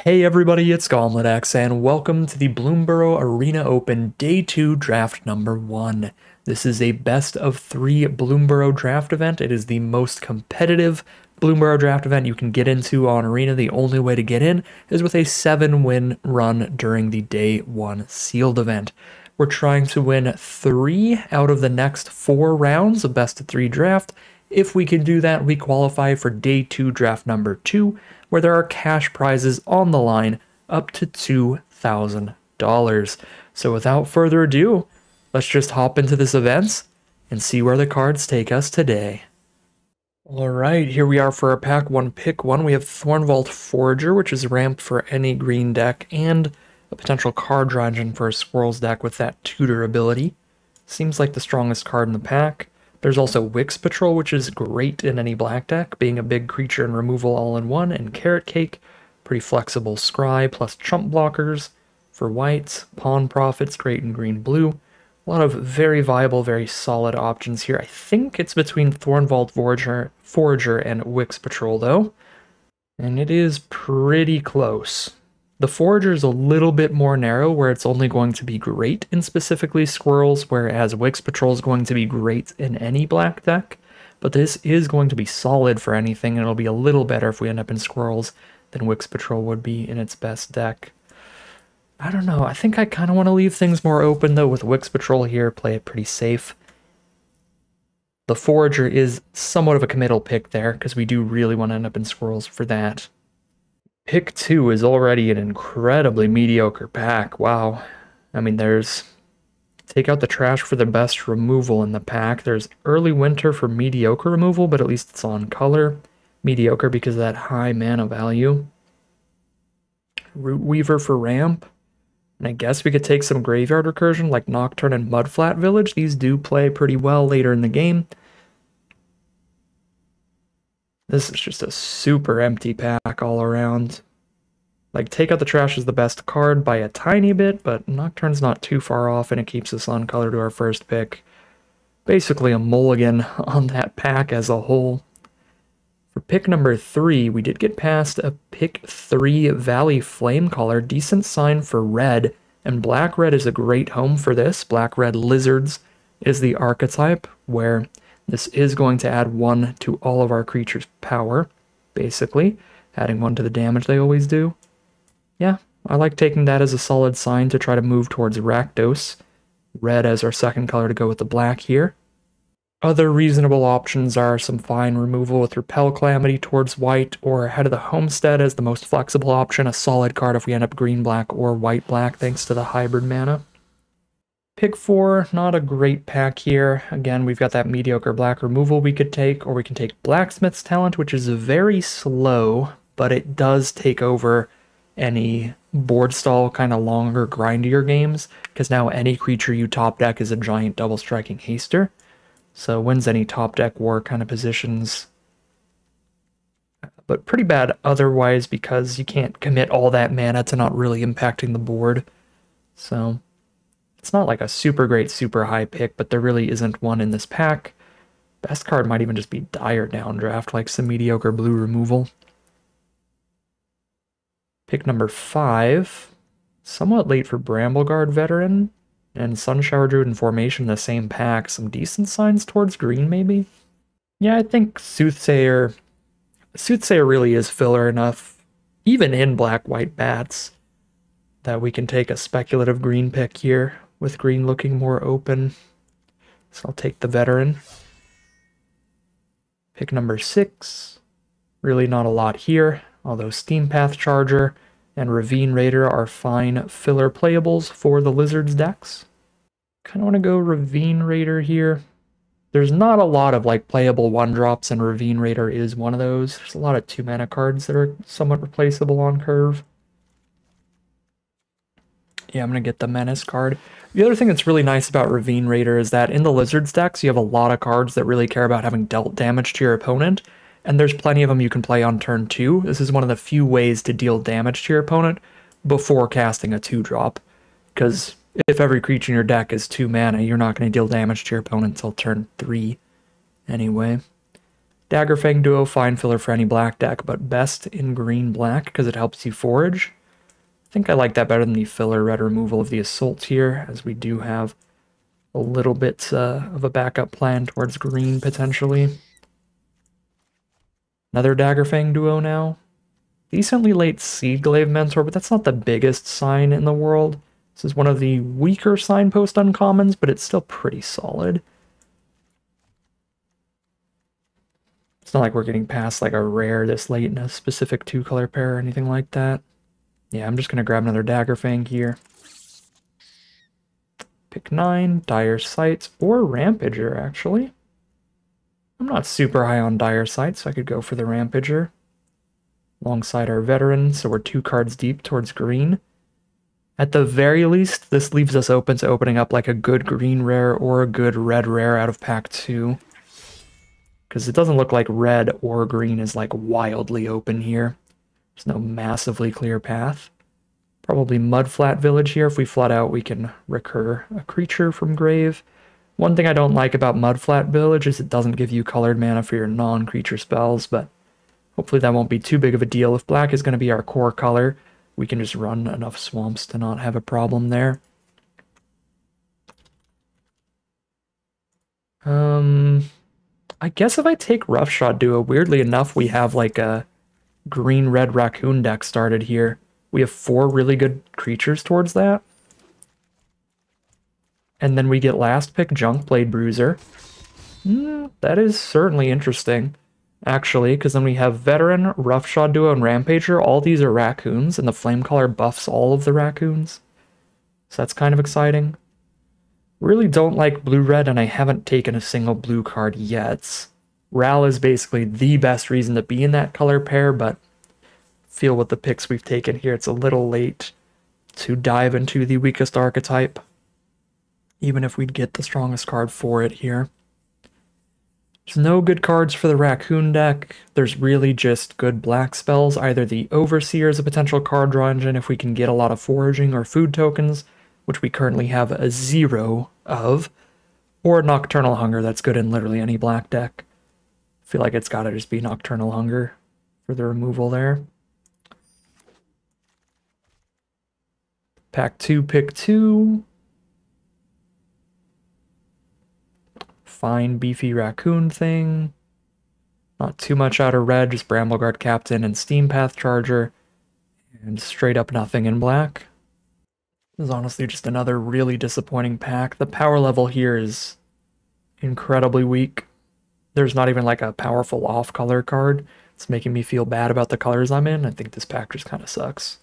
Hey everybody, it's GauntletX, and welcome to the Bloomburrow Arena Open Day 2 Draft Number 1. This is a best of 3 Bloomburrow draft event. It is the most competitive Bloomburrow draft event you can get into on Arena. The only way to get in is with a 7-win run during the Day 1 sealed event. We're trying to win 3 out of the next 4 rounds of best of 3 draft. If we can do that, we qualify for Day 2 Draft Number 2, where there are cash prizes on the line up to $2,000. So without further ado, let's just hop into this event and see where the cards take us today. Alright, here we are for our Pack 1 Pick 1. We have Thornvault Forager, which is ramped for any green deck, and a potential card draw engine for a Squirrels deck with that tutor ability. Seems like the strongest card in the pack. There's also Wix Patrol, which is great in any black deck, being a big creature and removal all in one, and Carrot Cake, pretty flexible scry, plus Trump Blockers for whites, Pawn Profits, great in green-blue. A lot of very viable, very solid options here. I think it's between Thornvault Forager and Wix Patrol, though, and it is pretty close. The Forager is a little bit more narrow, where it's only going to be great in specifically Squirrels, whereas Wix Patrol is going to be great in any black deck. But this is going to be solid for anything, and it'll be a little better if we end up in Squirrels than Wix Patrol would be in its best deck. I don't know, I think I kind of want to leave things more open, though, with Wix Patrol here, play it pretty safe. The Forager is somewhat of a committal pick there, because we do really want to end up in Squirrels for that. Pick 2 is already an incredibly mediocre pack. Wow. I mean, take out the trash for the best removal in the pack. There's Early Winter for mediocre removal, but at least it's on color. Mediocre because of that high mana value. Root Weaver for ramp. And I guess we could take some Graveyard Recursion like Nocturne and Mudflat Village. These do play pretty well later in the game. This is just a super empty pack all around. Like, Take Out the Trash is the best card by a tiny bit, but Nocturne's not too far off, and it keeps us on color to our first pick. Basically a mulligan on that pack as a whole. For pick number 3, we did get past a pick 3 Valley Flamecaller, decent sign for red, and black-red is a great home for this. Black-red Lizards is the archetype, where this is going to add 1 to all of our creatures' power, basically, adding 1 to the damage they always do. Yeah, I like taking that as a solid sign to try to move towards Rakdos. Red as our second color to go with the black here. Other reasonable options are some fine removal with Repel Calamity towards white, or Head of the Homestead as the most flexible option, a solid card if we end up green-black or white-black thanks to the hybrid mana. Pick 4, not a great pack here. Again, we've got that mediocre black removal we could take, or we can take Blacksmith's Talent, which is very slow, but it does take over any board stall, kind of longer, grindier games, because now any creature you top deck is a giant double striking haster. So wins any top deck war kind of positions. But pretty bad otherwise, because you can't commit all that mana to not really impacting the board. So it's not like a super great, super high pick, but there really isn't one in this pack. Best card might even just be Dire Downdraft, like some mediocre blue removal. Pick number 5, somewhat late for Brambleguard Veteran, and Sunshower Druid and Formation in the same pack. Some decent signs towards green, maybe? Yeah, I think Soothsayer really is filler enough, even in black-white bats, that we can take a speculative green pick here, with green looking more open. So I'll take the Veteran. Pick number 6. Really not a lot here, although Steampath Charger and Ravine Raider are fine filler playables for the Lizards decks. Kind of want to go Ravine Raider here. There's not a lot of like playable 1-drops, and Ravine Raider is one of those. There's a lot of 2-mana cards that are somewhat replaceable on curve. Yeah, I'm going to get the Menace card. The other thing that's really nice about Ravine Raider is that in the Lizards decks, you have a lot of cards that really care about having dealt damage to your opponent, and there's plenty of them you can play on turn 2. This is one of the few ways to deal damage to your opponent before casting a 2-drop, because if every creature in your deck is 2 mana, you're not going to deal damage to your opponent until turn 3 anyway. Daggerfang Duo, fine filler for any black deck, but best in green-black because it helps you forage. I think I like that better than the filler red removal of the Assault here, as we do have a little bit of a backup plan towards green, potentially. Another Daggerfang Duo now. Decently late Seedglaive Mentor, but that's not the biggest sign in the world. This is one of the weaker signpost uncommons, but it's still pretty solid. It's not like we're getting past like a rare this late in a specific 2-color pair or anything like that. Yeah, I'm just going to grab another Daggerfang here. Pick 9, Dire Sights, or Rampager, actually. I'm not super high on Dire Sights, so I could go for the Rampager. Alongside our Veteran, so we're 2 cards deep towards green. At the very least, this leaves us open to opening up like a good green rare or a good red rare out of pack 2. Because it doesn't look like red or green is like wildly open here. There's no massively clear path. Probably Mudflat Village here. If we flood out, we can recur a creature from grave. One thing I don't like about Mudflat Village is it doesn't give you colored mana for your non-creature spells, but hopefully that won't be too big of a deal. If black is going to be our core color, we can just run enough swamps to not have a problem there. I guess if I take Roughshod Duo, weirdly enough, we have like a green-red raccoon deck started here. We have 4 really good creatures towards that. And then we get last pick Junkblade Bruiser. That is certainly interesting, actually, because then we have Veteran, Roughshod Duo, and Rampager. All these are raccoons, and the Flame Color buffs all of the raccoons. So that's kind of exciting. Really don't like blue-red, and I haven't taken a single blue card yet. Ral is basically the best reason to be in that color pair, but feel with the picks we've taken here, it's a little late to dive into the weakest archetype, even if we'd get the strongest card for it here. There's no good cards for the raccoon deck. There's really just good black spells. Either the Overseer is a potential card draw engine if we can get a lot of foraging or food tokens, which we currently have a 0 of, or Nocturnal Hunger that's good in literally any black deck. I feel like it's gotta just be Nocturnal Hunger for the removal there. Pack 2, pick 2. Fine beefy raccoon thing. Not too much out of red, just Brambleguard Captain and Steam Path Charger. And straight up nothing in black. This is honestly just another really disappointing pack. The power level here is incredibly weak. There's not even like a powerful off-color card. It's making me feel bad about the colors I'm in. I think this pack just kind of sucks.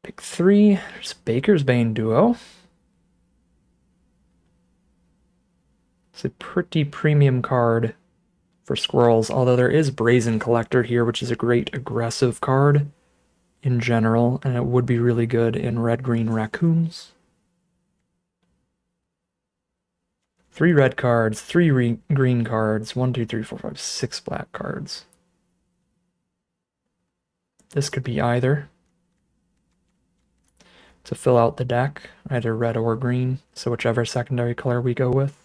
Pick 3. There's Baker's Bane Duo. It's a pretty premium card for squirrels, although there is Brazen Collector here, which is a great aggressive card in general, and it would be really good in red-green raccoons. 3 red cards, 3 green cards, 1, 2, 3, 4, 5, 6 black cards. This could be either to fill out the deck, either red or green, so whichever secondary color we go with.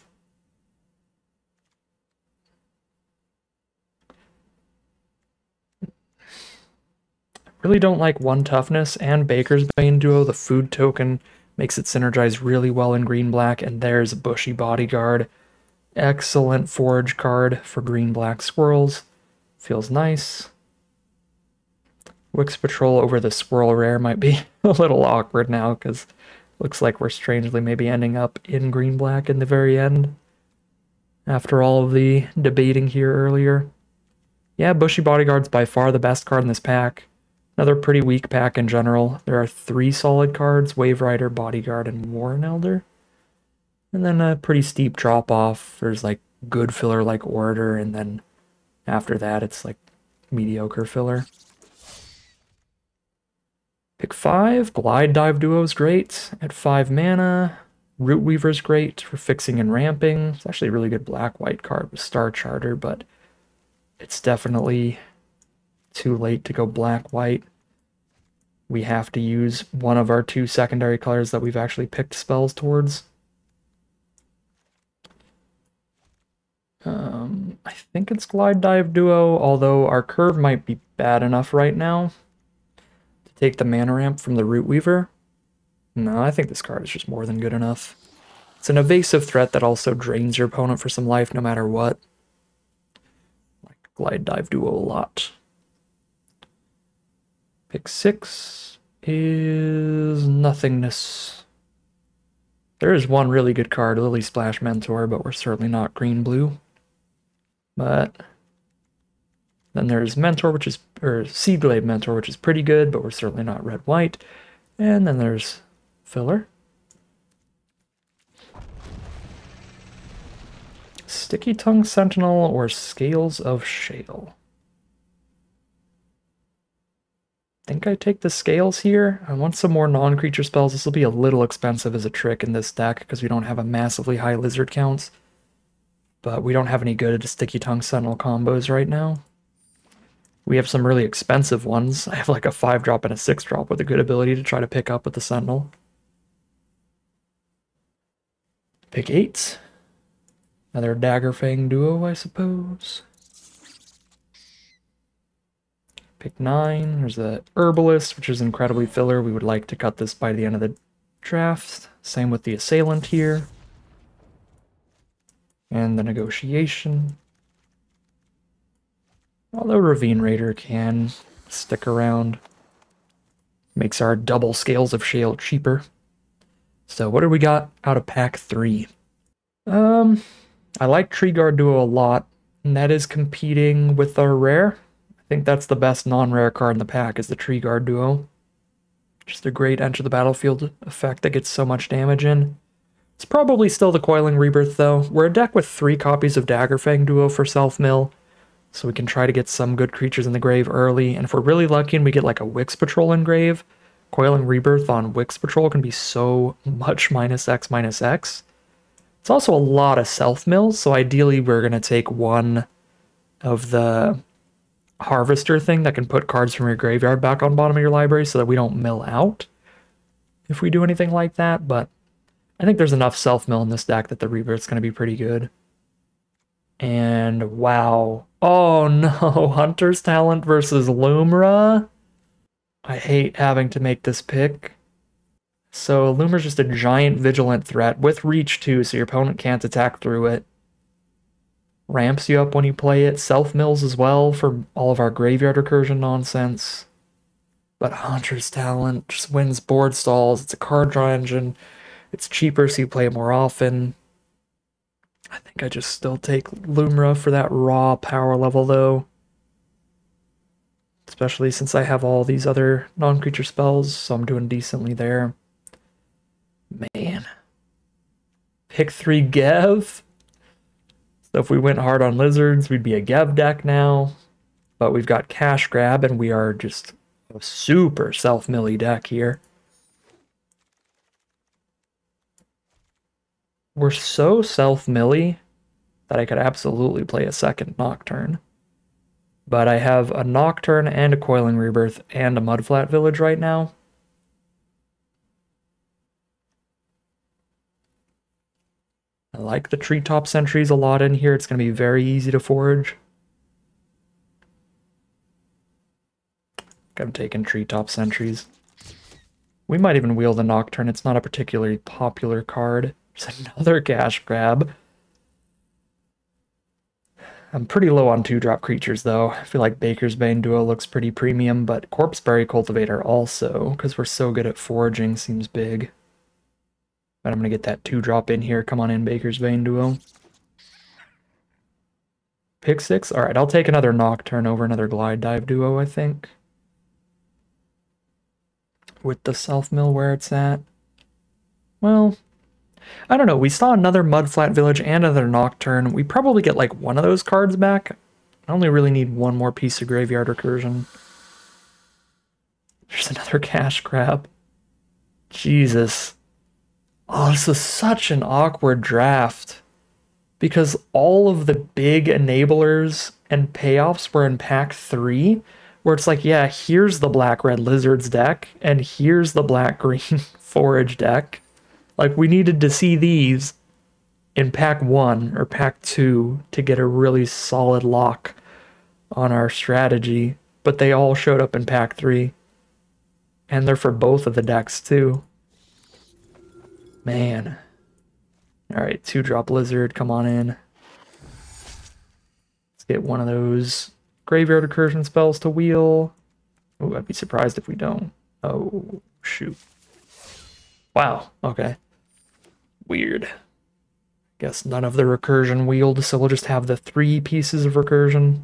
Really don't like 1 toughness and Baker's Bane Duo. The food token makes it synergize really well in green-black, and there's Bushy Bodyguard. Excellent forage card for green-black squirrels. Feels nice. Wix Patrol over the Squirrel Rare might be a little awkward now, because looks like we're strangely maybe ending up in green-black in the very end. After all of the debating here earlier. Yeah, Bushy Bodyguard's by far the best card in this pack. Another pretty weak pack in general. There are 3 solid cards, Wave Rider, Bodyguard, and Warren Elder. And then a pretty steep drop-off. There's like good filler like Orator, and then after that it's like mediocre filler. Pick 5, Glide Dive Duo is great at 5 mana. Root Weaver's great for fixing and ramping. It's actually a really good black-white card with Star Charter, but it's definitely too late to go black-white. We have to use one of our 2 secondary colors that we've actually picked spells towards. I think it's Glide Dive Duo, although our curve might be bad enough right now to take the mana ramp from the Root Weaver. No, I think this card is just more than good enough. It's an evasive threat that also drains your opponent for some life no matter what. I like Glide Dive Duo a lot. Pick 6 is Nothingness. There is one really good card, Lily Splash Mentor, but we're certainly not green-blue. But then there's Mentor, which is, or Seedglade Mentor, which is pretty good, but we're certainly not red-white. And then there's Filler. Sticky Tongue Sentinel or Scales of Shale. I think I take the Scales here. I want some more non-creature spells. This will be a little expensive as a trick in this deck because we don't have a massively high lizard counts. But we don't have any good Sticky Tongue Sentinel combos right now. We have some really expensive ones. I have like a 5-drop and a 6-drop with a good ability to try to pick up with the Sentinel. Pick 8. Another Daggerfang duo, I suppose. Pick 9. There's the Herbalist, which is incredibly filler. We would like to cut this by the end of the draft. Same with the Assailant here. And the Negotiation. Although Ravine Raider can stick around. Makes our double Scales of Shale cheaper. So what do we got out of pack 3? I like Tree Guard Duo a lot, and that is competing with our rare. I think that's the best non-rare card in the pack, is the Tree Guard Duo. Just a great enter the battlefield effect that gets so much damage in. It's probably still the Coiling Rebirth, though. We're a deck with 3 copies of Daggerfang Duo for self-mill, so we can try to get some good creatures in the grave early, and if we're really lucky and we get like a Wix Patrol in grave, Coiling Rebirth on Wix Patrol can be so much -X/-X. It's also a lot of self-mills, so ideally we're going to take one of the Harvester thing that can put cards from your graveyard back on bottom of your library so that we don't mill out if we do anything like that, but I think there's enough self-mill in this deck that the Rebirth's going to be pretty good. And wow. Oh no, Hunter's Talent versus Lumra. I hate having to make this pick. So Lumra's just a giant vigilant threat with reach too, so your opponent can't attack through it. Ramps you up when you play it. Self-mills as well for all of our graveyard recursion nonsense. But Hunter's Talent just wins board stalls. It's a card draw engine. It's cheaper, so you play it more often. I think I just still take Lumra for that raw power level, though. Especially since I have all these other non-creature spells, so I'm doing decently there. Man. Pick 3 Gev. So if we went hard on lizards, we'd be a Gev deck now. But we've got Cash Grab, and we are just a super self-milly deck here. We're so self-milly that I could absolutely play a second Nocturne. But I have a Nocturne and a Coiling Rebirth and a Mudflat Village right now. I like the Treetop Sentries a lot in here. It's going to be very easy to forage. I'm taking Treetop Sentries. We might even wheel the Nocturne. It's not a particularly popular card. There's another Cash Grab. I'm pretty low on 2-drop creatures, though. I feel like Baker's Bane Duo looks pretty premium, but Corpseberry Cultivator also, because we're so good at foraging, seems big. But I'm going to get that 2-drop in here. Come on in, Baker's Bane Duo. Pick 6? Alright, I'll take another Nocturne over another Glide Dive Duo, I think. With the self-mill where it's at. Well, I don't know. We saw another Mudflat Village and another Nocturne. We probably get like one of those cards back. I only really need one more piece of Graveyard Recursion. There's another Cash Grab. Jesus. Oh, this is such an awkward draft. Because all of the big enablers and payoffs were in pack 3. Where it's like, yeah, here's the Black-Red Lizards deck. And here's the Black-Green Forage deck. Like, we needed to see these in pack 1 or pack 2 to get a really solid lock on our strategy, but they all showed up in pack 3. And they're for both of the decks too. Man. Alright, 2-drop Lizard, come on in. Let's get one of those graveyard recursion spells to wheel. Oh, I'd be surprised if we don't. Oh, shoot. Wow, okay. Weird. Guess none of the recursion wheeled, so we'll just have the 3 pieces of recursion.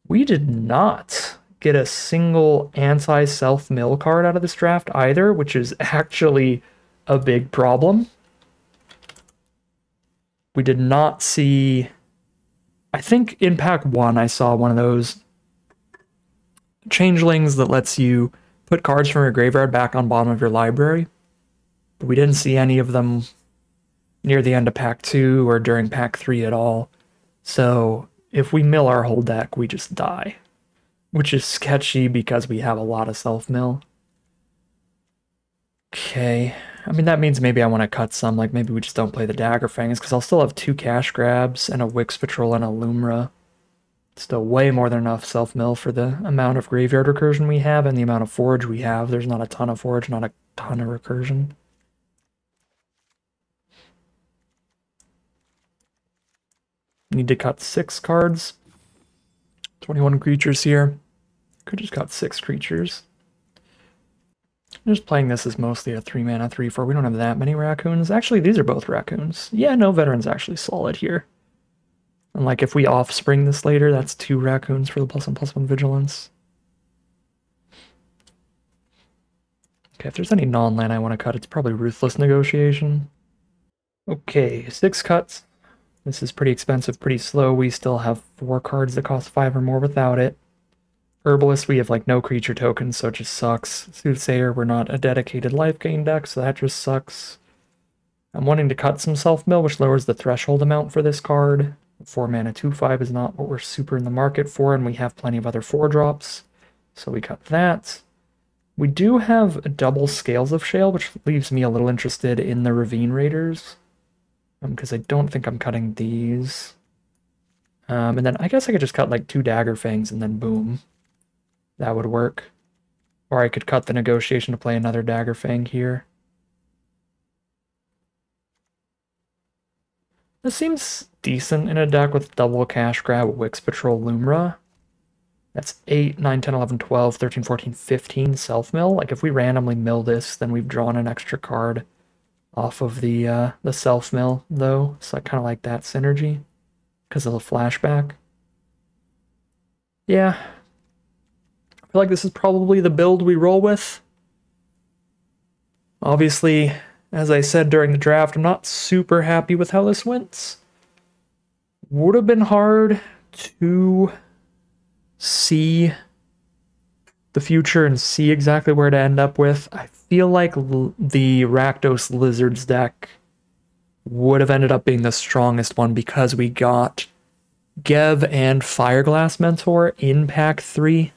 We did not get a single anti-self-mill card out of this draft either, which is actually a big problem. We did not see... I think in pack 1 I saw one of those changelings that lets you put cards from your graveyard back on bottom of your library. But we didn't see any of them near the end of pack 2 or during pack 3 at all. So if we mill our whole deck, we just die. Which is sketchy because we have a lot of self-mill. Okay. I mean, that means maybe I want to cut some. Like, maybe we just don't play the Dagger Fangs, because I'll still have 2 Cash Grabs and a Wix Patrol and a Lumra. Still way more than enough self-mill for the amount of graveyard recursion we have and the amount of forage we have. There's not a ton of forage, not a ton of recursion. Need to cut 6 cards. 21 creatures here. Could just cut 6 creatures. I'm just playing this as mostly a 3-mana 3/4. We don't have that many raccoons. Actually, these are both raccoons. Yeah, no, Veteran's actually solid here. And like if we offspring this later, that's 2 raccoons for the +1/+1 vigilance. Okay, if there's any non-land I want to cut, it's probably Ruthless Negotiation. Okay, 6 cuts. This is pretty expensive, pretty slow. We still have 4 cards that cost 5 or more without it. Herbalist, we have like no creature tokens, so it just sucks. Soothsayer, we're not a dedicated life gain deck, so that just sucks. I'm wanting to cut some self-mill, which lowers the threshold amount for this card. 4-mana 2/5 is not what we're super in the market for, and we have plenty of other 4-drops, so we cut that. We do have a double Scales of Shale, which leaves me a little interested in the Ravine Raiders, because I don't think I'm cutting these. And then I guess I could just cut like 2 Dagger Fangs and then boom. That would work. Or I could cut the Negotiation to play another Dagger Fang here. This seems decent in a deck with double Cash Grab, Wix Patrol, Lumra. That's 8, 9, 10, 11, 12, 13, 14, 15 self-mill. Like if we randomly mill this, then we've drawn an extra card off of the self-mill, though. So I kind of like that synergy because of the flashback. Yeah. I feel like this is probably the build we roll with. Obviously, as I said during the draft, I'm not super happy with how this went. Would have been hard to see the future and see exactly where to end up with. I feel like the Rakdos Lizards deck would have ended up being the strongest one because we got Gev and Fireglass Mentor in pack 3.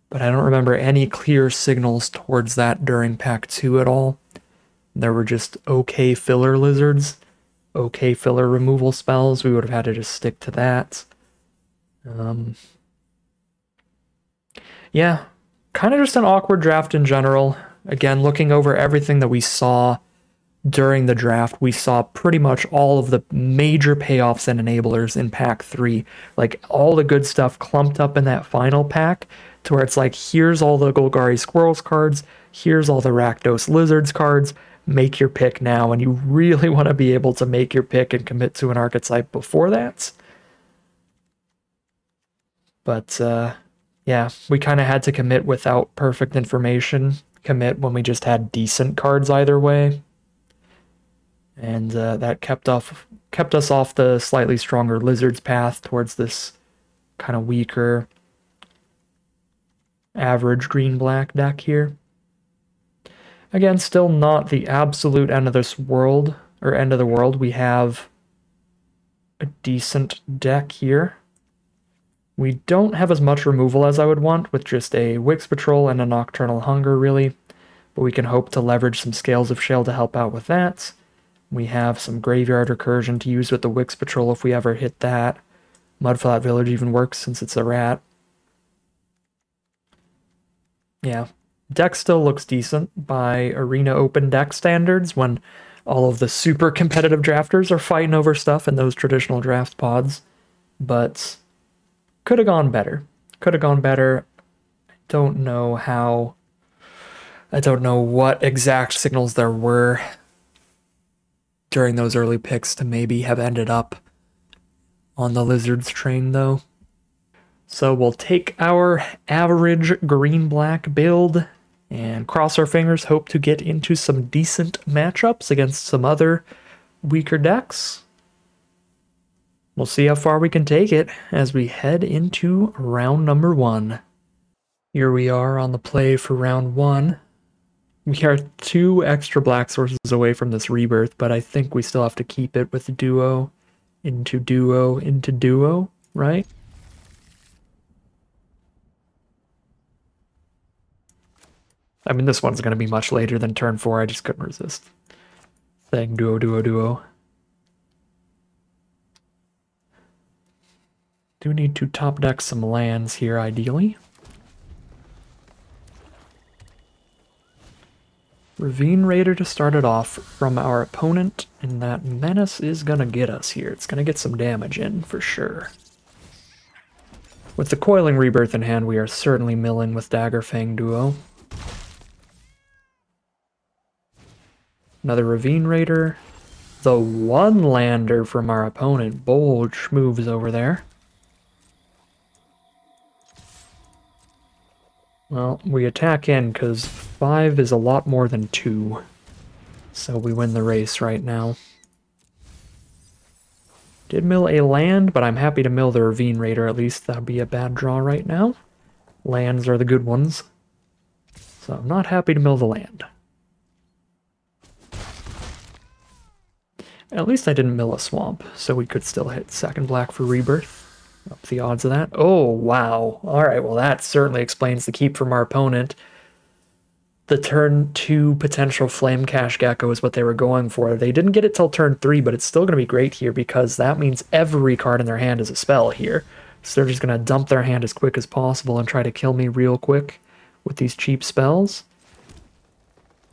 But I don't remember any clear signals towards that during pack 2 at all. There were just okay filler lizards, okay filler removal spells. We would have had to just stick to that. Yeah, kind of just an awkward draft in general. Again, looking over everything that we saw during the draft, we saw pretty much all of the major payoffs and enablers in pack 3. Like all the good stuff clumped up in that final pack to where it's like, here's all the Golgari Squirrels cards, here's all the Rakdos Lizards cards, make your pick now. And you really want to be able to make your pick and commit to an archetype before that. But yeah, we kind of had to commit without perfect information, commit when we just had decent cards either way. And that kept us off the slightly stronger Lizards path towards this kind of weaker average green-black deck here. Again, still not the absolute end of this world, or end of the world. We have a decent deck here. We don't have as much removal as I would want, with just a Wix Patrol and a Nocturnal Hunger, really. But we can hope to leverage some Scales of Shale to help out with that. We have some Graveyard Recursion to use with the Wix Patrol if we ever hit that. Mudflat Village even works since it's a rat. Yeah, deck still looks decent by Arena Open deck standards when all of the super competitive drafters are fighting over stuff in those traditional draft pods. But could have gone better. Could have gone better. I don't know what exact signals there were during those early picks to maybe have ended up on the Lizards train, though. So we'll take our average green-black build and cross our fingers, hope to get into some decent matchups against some other weaker decks. We'll see how far we can take it as we head into round number 1. Here we are on the play for round 1. We are 2 extra black sources away from this rebirth, but I think we still have to keep it with duo into duo into duo, right? I mean, this one's going to be much later than turn 4. I just couldn't resist saying duo, duo, duo. Do need to top deck some lands here, ideally. Ravine Raider to start it off from our opponent, and that Menace is going to get us here. It's going to get some damage in, for sure. With the Coiling Rebirth in hand, we are certainly milling with Daggerfang Duo. Another Ravine Raider. The one-lander from our opponent. Bold moves over there. Well, we attack in because 5 is a lot more than 2. So we win the race right now. Did mill a land, but I'm happy to mill the Ravine Raider at least. That would be a bad draw right now. Lands are the good ones. So I'm not happy to mill the land. At least I didn't mill a swamp, so we could still hit second black for rebirth. Up the odds of that. Oh, wow. Alright, well that certainly explains the keep from our opponent. The turn 2 potential Flame Cash Gecko is what they were going for. They didn't get it till turn 3, but it's still going to be great here because that means every card in their hand is a spell here. So they're just going to dump their hand as quick as possible and try to kill me real quick with these cheap spells.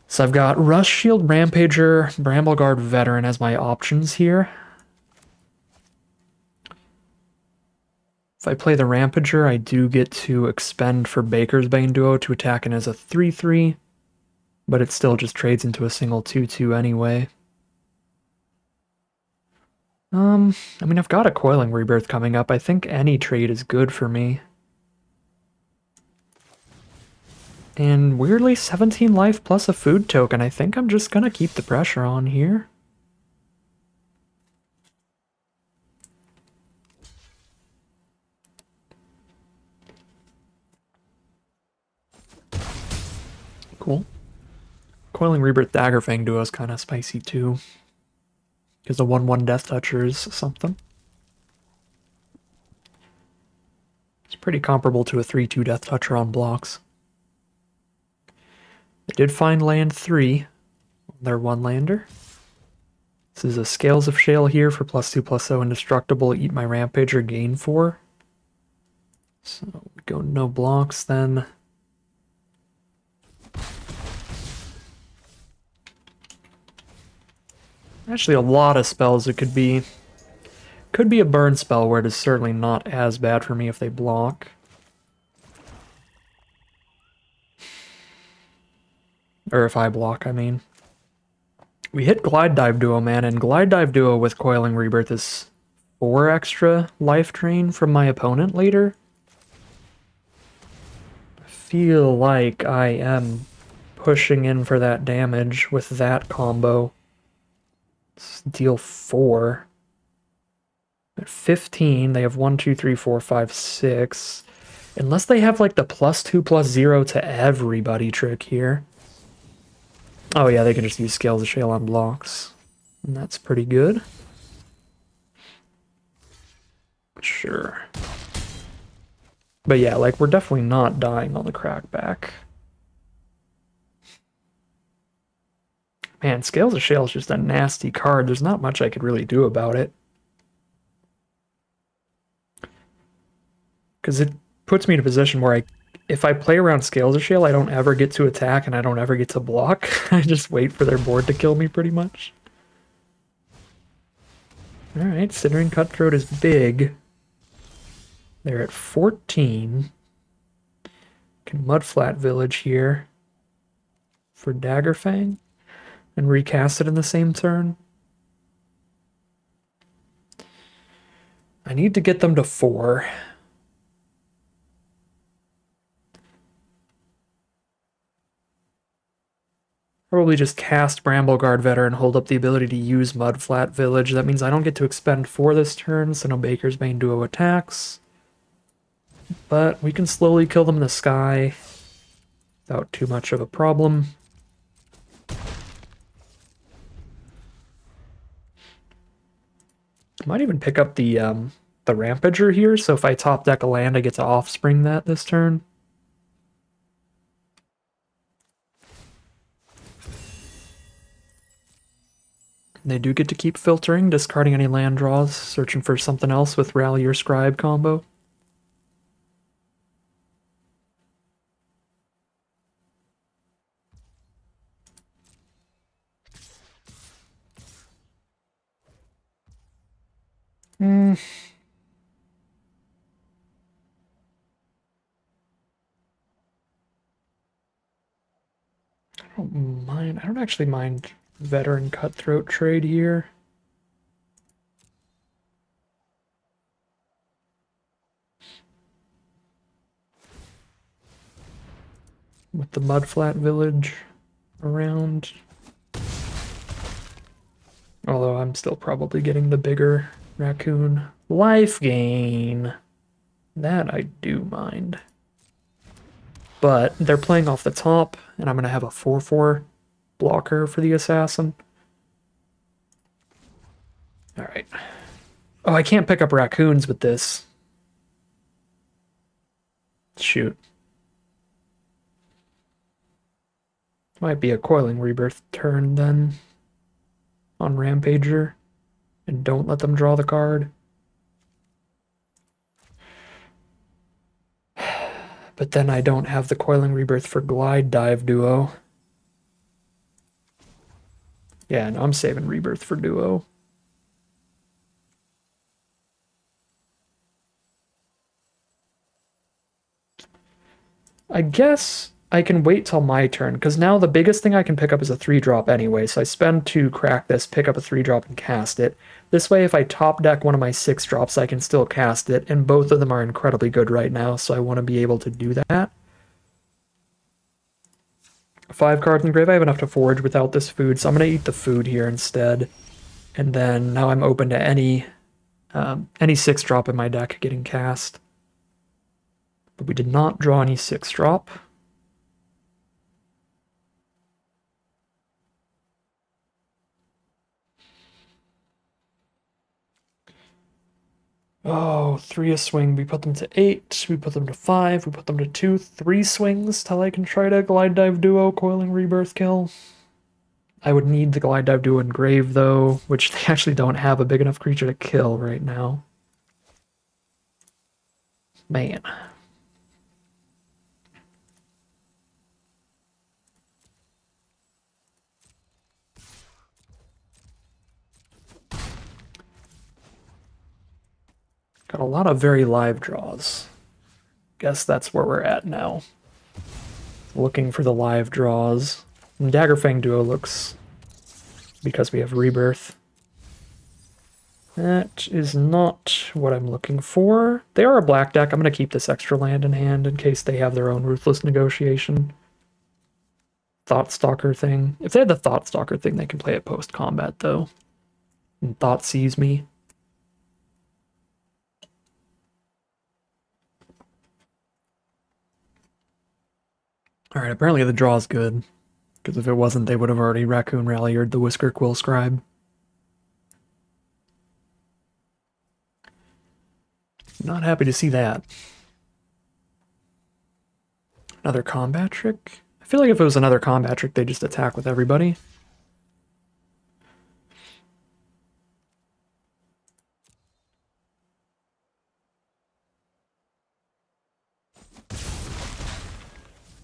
So I've got Rush Shield, Rampager, Brambleguard, Veteran as my options here. If I play the Rampager, I do get to expend for Baker's Bane Duo to attack in as a 3-3, but it still just trades into a single 2-2 anyway. I mean, I've got a Coiling Rebirth coming up. I think any trade is good for me. And weirdly, 17 life plus a food token. I think I'm just gonna keep the pressure on here. Cool. Coiling Rebirth Daggerfang Duo is kind of spicy too. Because the 1/1 Death Toucher is something. It's pretty comparable to a 3/2 Death Toucher on blocks. I did find land 3 on their one-lander. This is a Scales of Shale here for +2/+0 indestructible. Eat my Rampager, gain 4. So we go no blocks then. Actually, a lot of spells it could be. Could be a burn spell where it is certainly not as bad for me if they block. Or if I block, I mean. We hit Glide Dive Duo, man, and Glide Dive Duo with Coiling Rebirth is 4 extra life drain from my opponent later. I feel like I am pushing in for that damage with that combo. Let's deal 4. At 15, they have 1, 2, 3, 4, 5, 6. Unless they have like the +2/+0 to everybody trick here. Oh yeah, they can just use Scales of Shale on blocks. And that's pretty good. Sure. But yeah, like we're definitely not dying on the crackback. Man, Scales of Shale is just a nasty card. There's not much I could really do about it. Because it puts me in a position where if I play around Scales of Shale, I don't ever get to attack and I don't ever get to block. I just wait for their board to kill me pretty much. Alright, Cittering Cutthroat is big. They're at 14. Can Mudflat Village here for Daggerfang and recast it in the same turn. I need to get them to 4. Probably just cast Brambleguard Veteran, hold up the ability to use Mudflat Village. That means I don't get to expend 4 this turn, so no Baker's Bane Duo attacks. But we can slowly kill them in the sky without too much of a problem. I might even pick up the Rampager here, so if I top deck a land, I get to Offspring that this turn. They do get to keep filtering, discarding any land draws, searching for something else with Rally or Scribe combo. I don't mind. I don't actually mind Veteran Cutthroat trade here. With the Mudflat Village around. Although I'm still probably getting the bigger Raccoon. Life gain. That I do mind. But they're playing off the top, and I'm going to have a 4/4 blocker for the Assassin. Alright. Oh, I can't pick up Raccoons with this. Shoot. Might be a Coiling Rebirth turn then on Rampager. And don't let them draw the card. But then I don't have the Coiling Rebirth for Glide Dive Duo. Yeah, no, I'm saving Rebirth for Duo. I guess I can wait till my turn, because now the biggest thing I can pick up is a 3-drop anyway, so I spend 2, crack this, pick up a 3-drop, and cast it. This way, if I top deck one of my 6-drops, I can still cast it, and both of them are incredibly good right now, so I want to be able to do that. 5 cards in the grave, I have enough to forge without this food, so I'm going to eat the food here instead. And then now I'm open to any 6-drop in my deck getting cast. But we did not draw any 6-drop. Oh, 3 a swing. We put them to 8. We put them to 5. We put them to 2. 3 swings till I can try to Glide Dive Duo, Coiling Rebirth kill. I would need the Glide Dive Duo in grave, though, which they actually don't have a big enough creature to kill right now. Man. Got a lot of very live draws. Guess that's where we're at now. Looking for the live draws. And Daggerfang Duo looks, because we have Rebirth. That is not what I'm looking for. They are a black deck. I'm going to keep this extra land in hand in case they have their own Ruthless Negotiation. Thoughtstalker thing. If they had the Thoughtstalker thing, they can play it post-combat, though. And Thought Sees Me. Alright, apparently the draw's good. Because if it wasn't, they would have already Raccoon Rallyered the Whisker Quill Scribe. Not happy to see that. Another combat trick? I feel like if it was another combat trick, they just attack with everybody.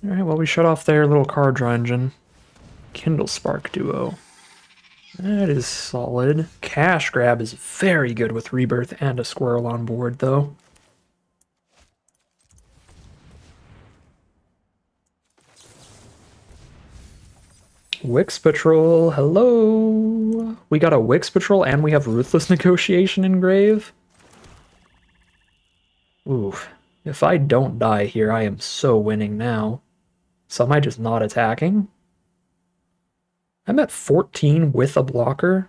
Alright, well, we shut off their little card draw engine. Kindle Spark Duo. That is solid. Cash Grab is very good with Rebirth and a Squirrel on board, though. Wix Patrol, hello! We got a Wix Patrol and we have Ruthless Negotiation engrave. Oof. If I don't die here, I am so winning now. So am I just not attacking? I'm at 14 with a blocker.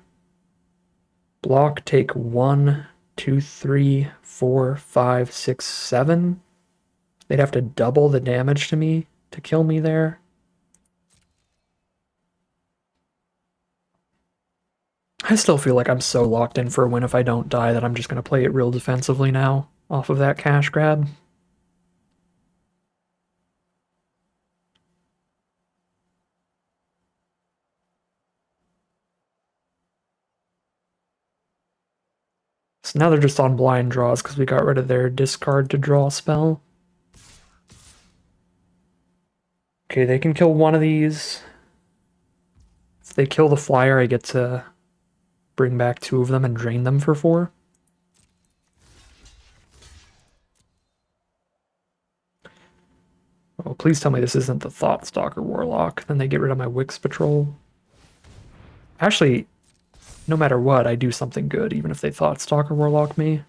Block, take 1, 2, 3, 4, 5, 6, 7. They'd have to double the damage to me to kill me there. I still feel like I'm so locked in for a win if I don't die that I'm just going to play it real defensively now off of that cash grab. So now they're just on blind draws because we got rid of their discard to draw spell. Okay, they can kill one of these. If they kill the flyer, I get to bring back 2 of them and drain them for 4. Oh, please tell me this isn't the Thoughtstalker Warlock. Then they get rid of my Wix Patrol. Actually, no matter what, I do something good, even if they Thoughtstalker Warlock me.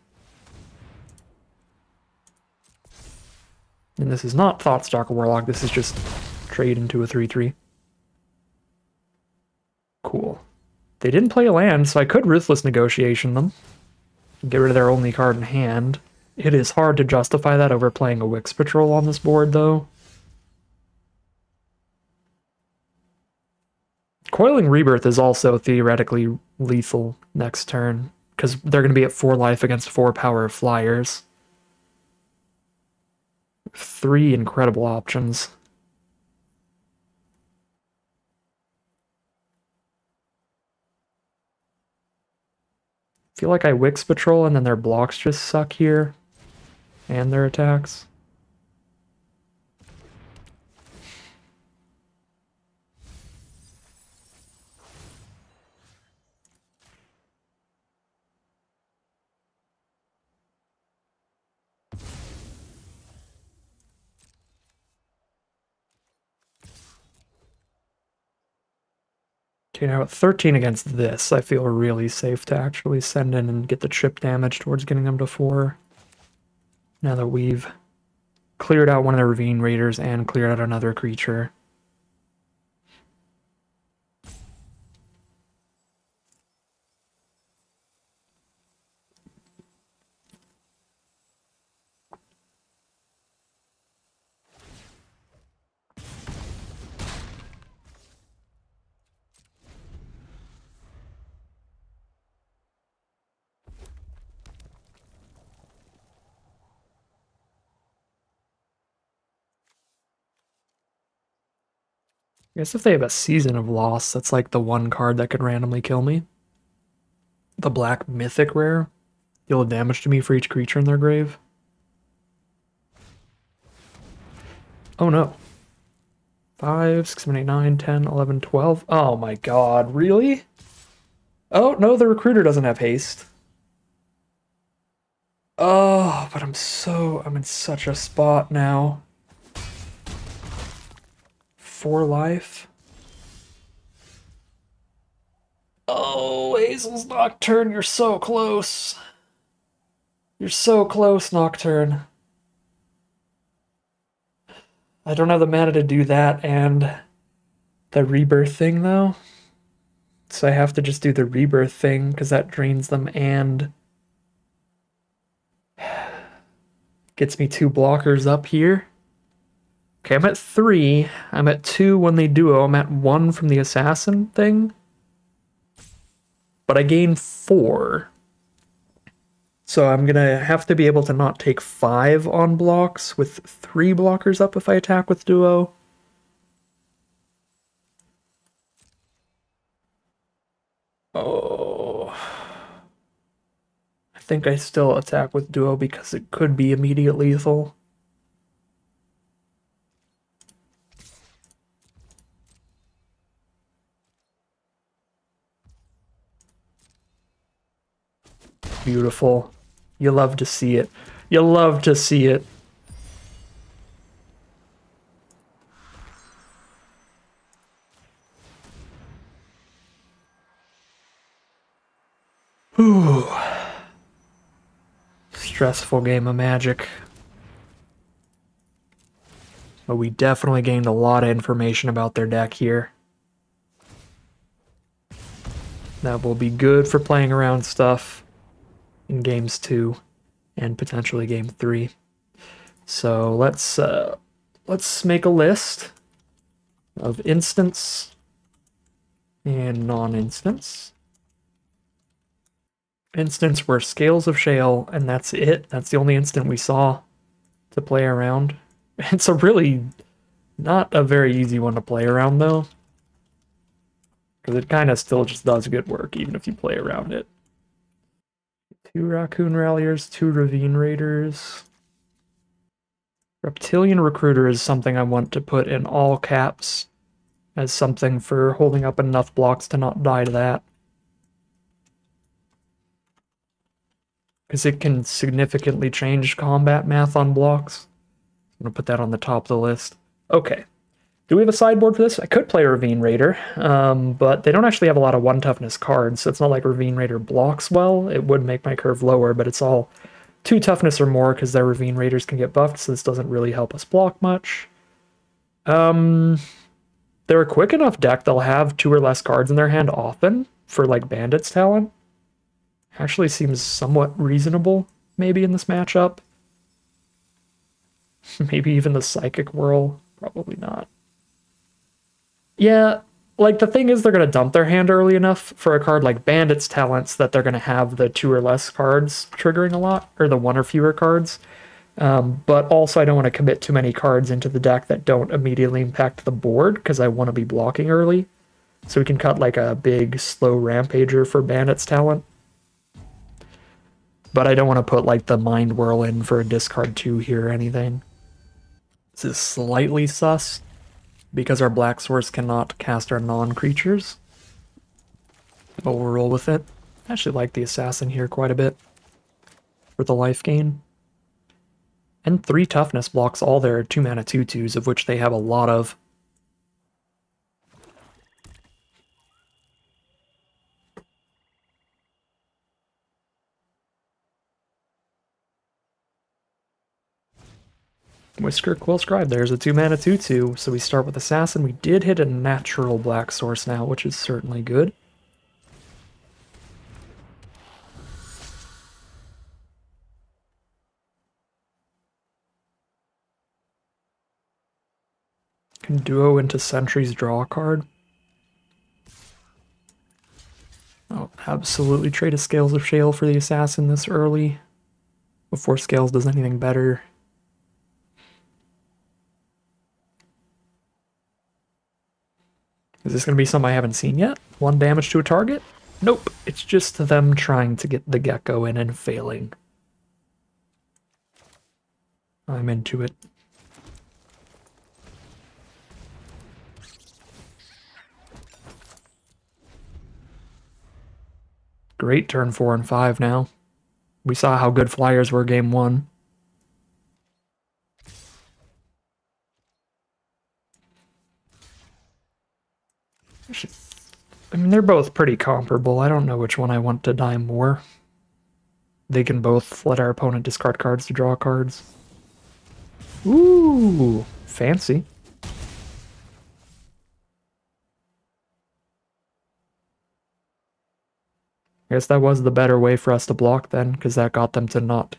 And this is not Thoughtstalker Warlock, this is just trade into a 3/3. Cool. They didn't play a land, so I could Ruthless Negotiation them. Get rid of their only card in hand. It is hard to justify that over playing a Wix Patrol on this board, though. Coiling Rebirth is also theoretically lethal next turn, because they're going to be at 4 life against 4 power flyers. 3 incredible options. Feel like I Wix Patrol and then their blocks just suck here. And their attacks. Okay, now at 13 against this, I feel really safe to actually send in and get the chip damage towards getting them to 4. Now that we've cleared out one of the Ravine Raiders and cleared out another creature. I guess if they have a Season of Loss, that's like the one card that could randomly kill me. The black mythic rare. Deal damage to me for each creature in their grave. Oh no. 5, 6, 7, 8, 9, 10, 11, 12. Oh my god, really? Oh, no, the recruiter doesn't have haste. Oh, but I'm in such a spot now. 4 life. Oh, Hazel's Nocturne, you're so close. You're so close, Nocturne. I don't have the mana to do that and the Rebirth thing, though. So I have to just do the Rebirth thing, because that drains them and gets me 2 blockers up here. Okay, I'm at 3. I'm at 2 when they duo. I'm at 1 from the assassin thing. But I gain 4. So I'm gonna have to be able to not take 5 on blocks with 3 blockers up if I attack with duo. Oh. I think I still attack with duo because it could be immediate lethal. beautiful. You love to see it. You love to see it. Ooh. Stressful game of Magic. But we definitely gained a lot of information about their deck here. That will be good for playing around stuff in games 2 and potentially game 3. So let's make a list of instants and non-instants. Instants were Scales of Shale, and that's it. That's the only instant we saw to play around. It's a really not a very easy one to play around, though. Because it kind of still just does good work, even if you play around it. 2 Raccoon Ralliers, 2 Ravine Raiders. Reptilian Recruiter is something I want to put in all caps as something for holding up enough blocks to not die to that. Because it can significantly change combat math on blocks. I'm going to put that on the top of the list. Okay. Do we have a sideboard for this? I could play Ravine Raider, but they don't actually have a lot of 1 toughness cards, so it's not like Ravine Raider blocks well. It would make my curve lower, but it's all 2 toughness or more because their Ravine Raiders can get buffed, so this doesn't really help us block much. They're a quick enough deck, they'll have 2 or less cards in their hand often for like Bandit's talent. Actually seems somewhat reasonable, maybe, in this matchup. Maybe even the Psychic Whirl. Probably not. Yeah, like, the thing is they're going to dump their hand early enough for a card like Bandit's Talents that they're going to have the 2 or less cards triggering a lot, or the 1 or fewer cards. But also I don't want to commit too many cards into the deck that don't immediately impact the board, because I want to be blocking early. So we can cut like a big, slow Rampager for Bandit's Talent. But I don't want to put like the Mind Whirl in for a discard 2 here or anything. This is slightly sus, because our black source cannot cast our non-creatures. But we'll roll with it. I actually like the Assassin here quite a bit for the life gain. And 3 toughness blocks all their 2-mana 2/2s, of which they have a lot of. Whisker Quill Scribe, there's a 2-mana 2/2, so we start with Assassin. We did hit a natural black source now, which is certainly good. Can duo into Sentry's draw card. Oh, absolutely trade a Scales of Shale for the Assassin this early, before Scales does anything better. Is this going to be something I haven't seen yet? 1 damage to a target? Nope, it's just them trying to get the Gecko in and failing. I'm into it. Great turn 4 and 5 now. We saw how good Flyers were game 1. I mean, they're both pretty comparable. I don't know which one I want to die more. They can both let our opponent discard cards to draw cards. Ooh, fancy. I guess that was the better way for us to block then, because that got them to not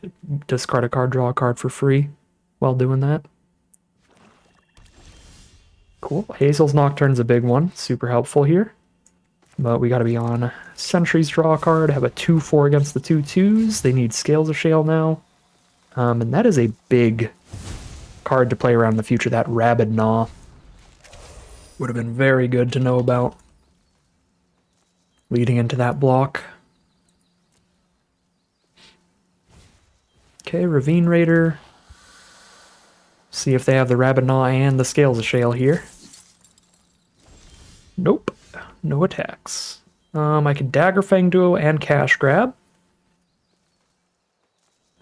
discard a card, draw a card for free while doing that. Cool. Hazel's Nocturne's a big one. Super helpful here. But we got to be on Sentry's draw card. Have a 2/4 against the 2/2s. They need Scales of Shale now. And that is a big card to play around in the future. That Rabid Gnaw would have been very good to know about leading into that block. Okay, Ravine Raider. See if they have the Rabid Gnaw and the Scales of Shale here. Nope. No attacks. I could Daggerfang Duo and Cash Grab.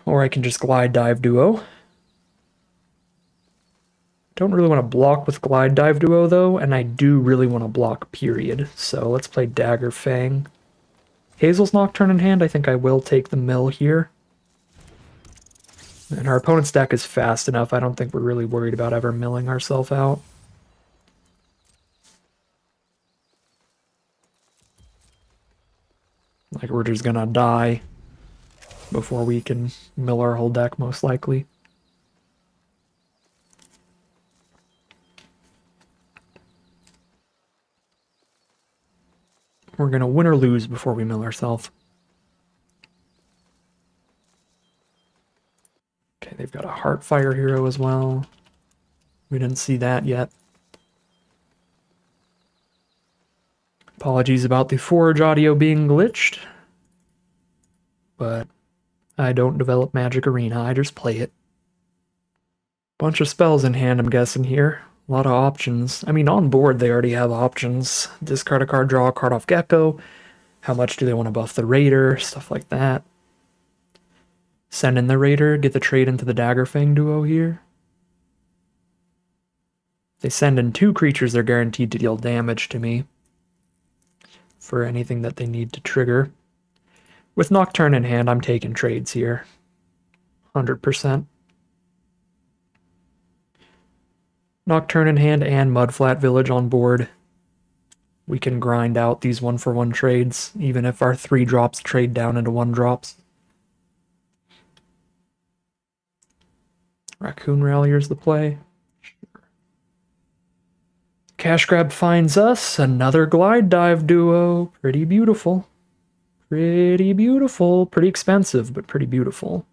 Or I can just glide dive duo. Don't really want to block with glide dive duo though, and I do really want to block period. So let's play Dagger Fang. Hazel's Nocturne in hand. I think I will take the mill here. And our opponent's deck is fast enough. I don't think we're really worried about ever milling ourselves out. Like we're just gonna die before we can mill our whole deck, most likely. We're gonna win or lose before we mill ourselves. Okay, they've got a Heartfire hero as well. We didn't see that yet. Apologies about the Forge audio being glitched. But I don't develop Magic Arena, I just play it. Bunch of spells in hand, I'm guessing here. A lot of options. I mean, on board they already have options. Discard a card, draw a card off Gecko. How much do they want to buff the Raider? Stuff like that. Send in the Raider, get the trade into the Dagger Fang duo here. If they send in 2 creatures, they're guaranteed to deal damage to me for anything that they need to trigger. With Nocturne in hand, I'm taking trades here. 100%. Nocturne in hand and Mudflat Village on board. We can grind out these 1-for-1 trades, even if our 3 drops trade down into 1 drops. Raccoon Rallier's the play. Sure. Cash Grab finds us. Another Glide Dive duo. Pretty beautiful. Pretty beautiful. Pretty expensive, but pretty beautiful.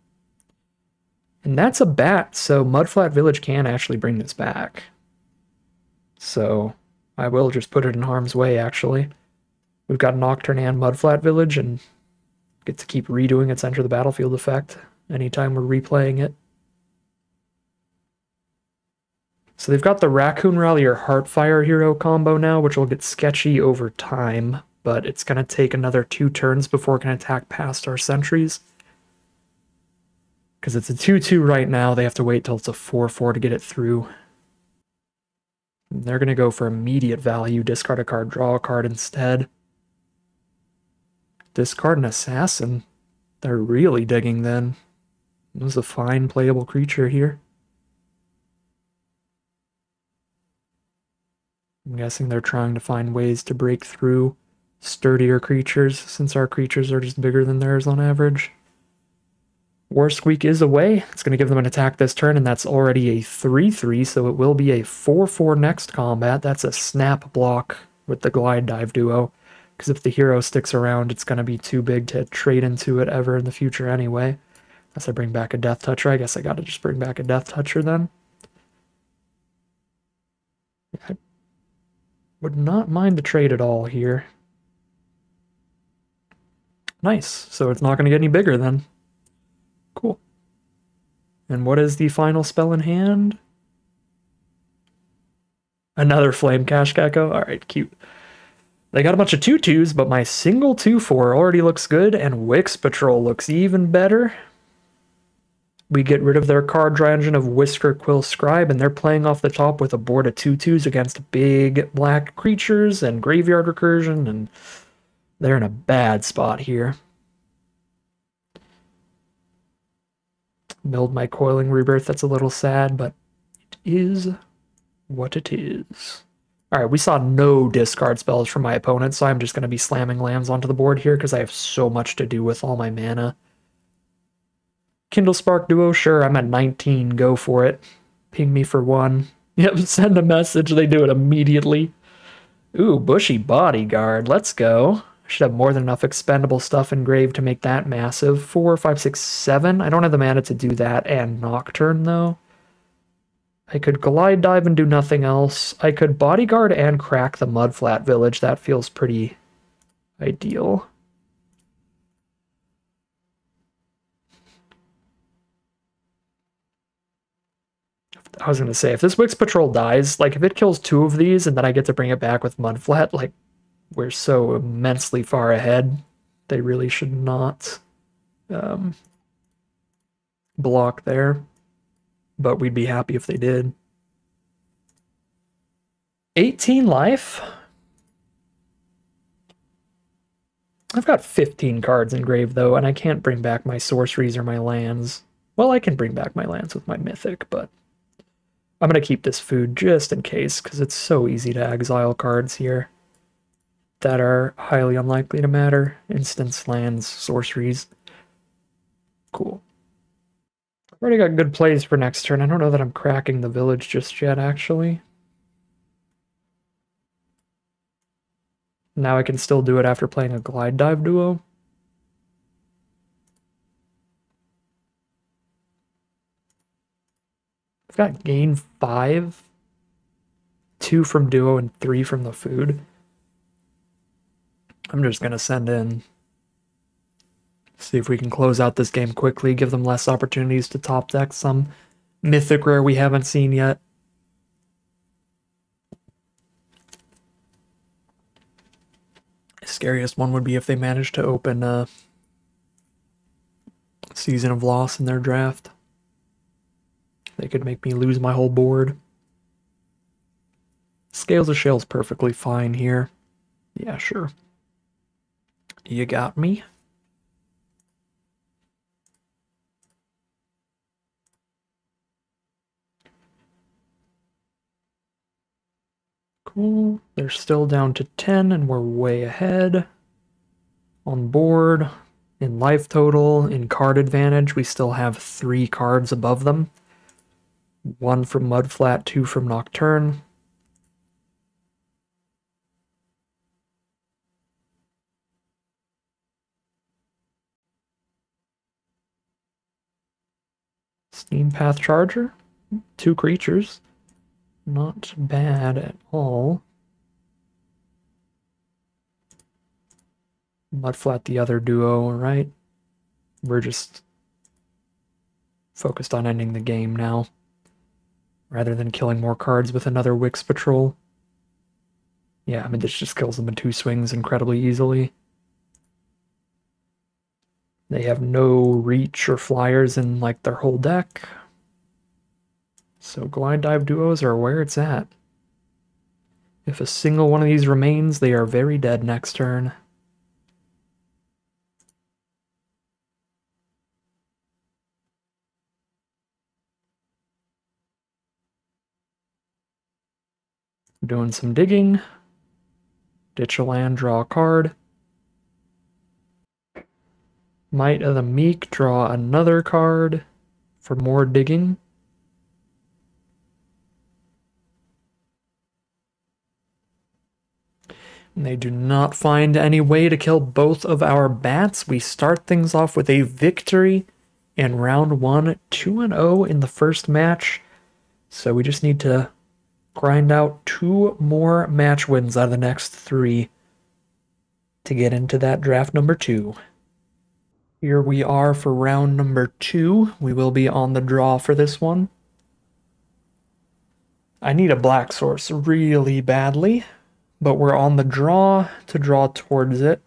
And that's a bat, so Mudflat Village can actually bring this back. So I will just put it in harm's way, actually. We've got Nocturne and Mudflat Village, and get to keep redoing its Enter the Battlefield effect anytime we're replaying it. So they've got the Raccoon Rallier Heartfire hero combo now, which will get sketchy over time, but it's going to take another 2 turns before it can attack past our sentries. Because it's a 2-2 right now, they have to wait till it's a 4-4 to get it through. And they're going to go for immediate value, discard a card, draw a card instead. Discard an Assassin. They're really digging then. It was a fine playable creature here. I'm guessing they're trying to find ways to break through sturdier creatures, since our creatures are just bigger than theirs on average. War Squeak is away. It's going to give them an attack this turn, and that's already a 3-3, so it will be a 4-4 next combat. That's a snap block with the Glide Dive duo, because if the hero sticks around, it's going to be too big to trade into it ever in the future anyway. Unless I bring back a Death Toucher. I guess I got to just bring back a Death Toucher then. I would not mind the trade at all here. Nice. So it's not going to get any bigger then. Cool. And what is the final spell in hand? Another Flame Cash Gecko. Alright, cute. They got a bunch of 2-2s, but my single 2-4 already looks good, and Wix Patrol looks even better. We get rid of their card draw engine of Whisker Quill Scribe, and they're playing off the top with a board of 2-2s against big black creatures and Graveyard Recursion, and they're in a bad spot here. Milled my Coiling Rebirth, that's a little sad, but it is what it is. Alright, we saw no discard spells from my opponent, so I'm just going to be slamming lands onto the board here because I have so much to do with all my mana. Kindle Spark Duo, sure, I'm at 19, go for it. Ping me for 1. Yep, send a message, they do it immediately. Ooh, Bushy Bodyguard, let's go. I should have more than enough expendable stuff engraved to make that massive. 4, 5, 6, 7. I don't have the mana to do that and Nocturne, though. I could Glide Dive and do nothing else. I could Bodyguard and crack the Mudflat Village. That feels pretty ideal. I was going to say, if this Wix Patrol dies, like, if it kills 2 of these and then I get to bring it back with Mudflat, like, we're so immensely far ahead. They really should not. block there, but we'd be happy if they did. 18 life? I've got 15 cards engraved, though, and I can't bring back my sorceries or my lands. Well, I can bring back my lands with my mythic, but I'm going to keep this food just in case, because it's so easy to exile cards here that are highly unlikely to matter. Instants, lands, sorceries. Cool. Already got good plays for next turn. I don't know that I'm cracking the village just yet, actually. Now I can still do it after playing a Glide Dive duo. I've got gain 5, 2 from duo and 3 from the food. I'm just going to send in. See if we can close out this game quickly, give them less opportunities to top deck some mythic rare we haven't seen yet. The scariest one would be if they managed to open a Season of Loss in their draft. They could make me lose my whole board. Scales of Shale's perfectly fine here. Yeah, sure. You got me. Cool. They're still down to 10, and we're way ahead. On board, in life total, in card advantage, we still have 3 cards above them. 1 from Mudflat, 2 from Nocturne. Steam Path Charger, 2 creatures. Not bad at all. Mudflat the other duo, alright. We're just focused on ending the game now, rather than killing more cards with another Wix Patrol. Yeah, I mean, this just kills them in 2 swings incredibly easily. They have no reach or flyers in, like, their whole deck. So Glide Dive duos are where it's at. If a single one of these remains, they are very dead next turn. Doing some digging. Ditch a land, draw a card. Might of the Meek, draw another card for more digging. And they do not find any way to kill both of our bats. We start things off with a victory in round 1, 2-0 in the first match. So we just need to grind out 2 more match wins out of the next 3 to get into that draft number 2. Here we are for round number 2. We will be on the draw for this one. I need a black source really badly, but we're on the draw to draw towards it.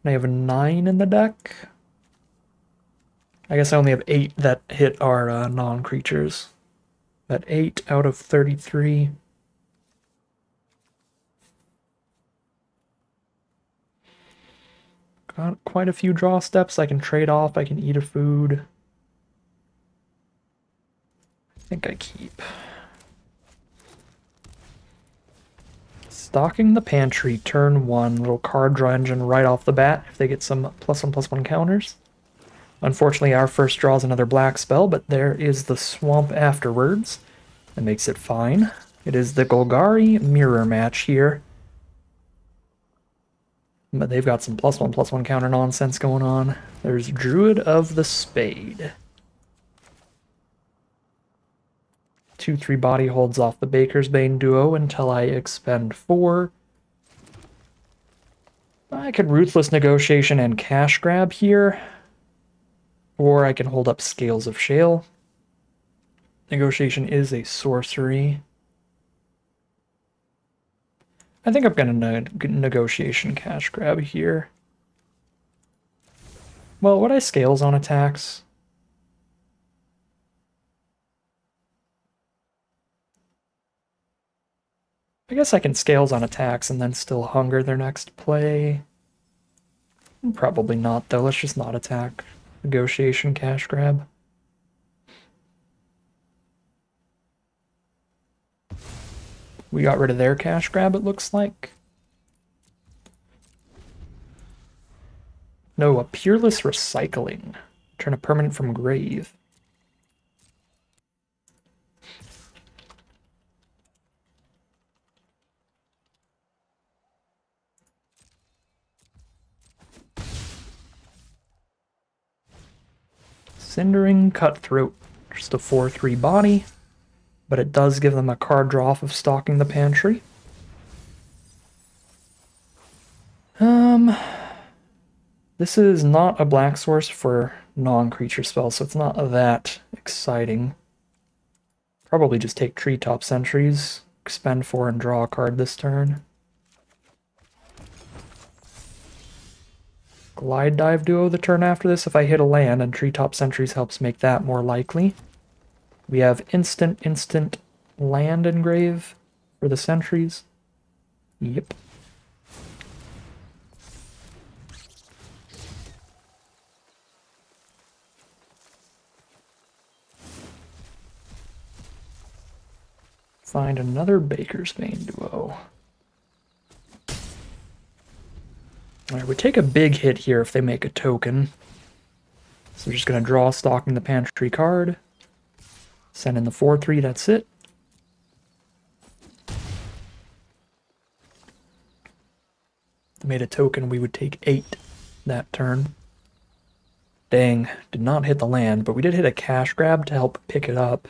I have a 9 in the deck. I guess I only have 8 that hit our non-creatures. But 8 out of 33. Got quite a few draw steps. I can trade off. I can eat a food. I think I keep. Stocking the pantry, turn 1. Little card draw engine right off the bat if they get some +1/+1 counters. Unfortunately, our first draw is another black spell, but there is the swamp afterwards. That makes it fine. It is the Golgari mirror match here. But they've got some +1/+1 counter nonsense going on. There's Druid of the Spade. 2/3 body holds off the Baker's Bane duo until I expend 4. I could Ruthless Negotiation and Cash Grab here. Or I can hold up Scales of Shale. Negotiation is a sorcery. I think I'm going to Negotiation Cash Grab here. Well, would I Scales on attacks? I guess I can scales on attacks and then still hunger their next play. Probably not, though. Let's just not attack. Negotiation, cash grab. We got rid of their cash grab, it looks like. No, a Peerless Recycling. Turn a permanent from grave. Cindering Cutthroat. Just a 4/3 body. But it does give them a card draw off of stocking the pantry. This is not a black source for non-creature spells, so it's not that exciting. Probably just take Treetop Sentries, expend 4 and draw a card this turn. Glide Dive Duo the turn after this if I hit a land, and Treetop Sentries helps make that more likely. We have instant land engrave for the sentries. Yep. Find another Baker's Bane duo. Alright, we take a big hit here if they make a token. So we're just going to draw Stocking the Pantry card. Send in the 4/3, that's it. If they made a token, we would take 8 that turn. Dang, did not hit the land, but we did hit a cash grab to help pick it up.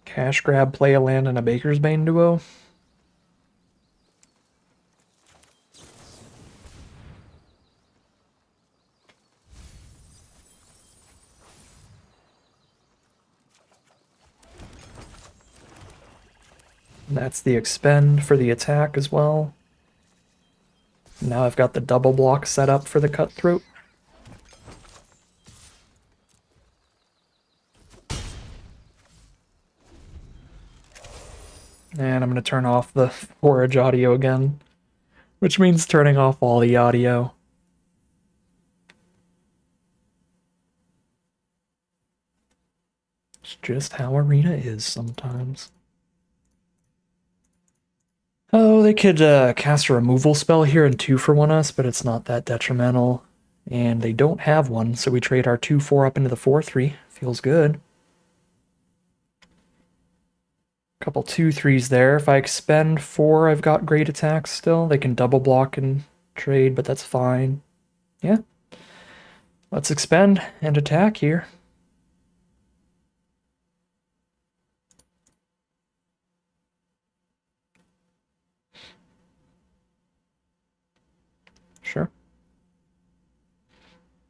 Cash grab, play a land, and a Baker's Bane duo. That's the expend for the attack as well. Now I've got the double block set up for the Cutthroat. And I'm going to turn off the forage audio again, which means turning off all the audio. It's just how Arena is sometimes. Oh, they could cast a removal spell here and 2-for-1 us, but it's not that detrimental. And they don't have one, so we trade our 2/4 up into the 4/3. Feels good. Couple 2/3s there. If I expend 4, I've got great attacks still. They can double block and trade, but that's fine. Yeah. Let's expend and attack here. Sure.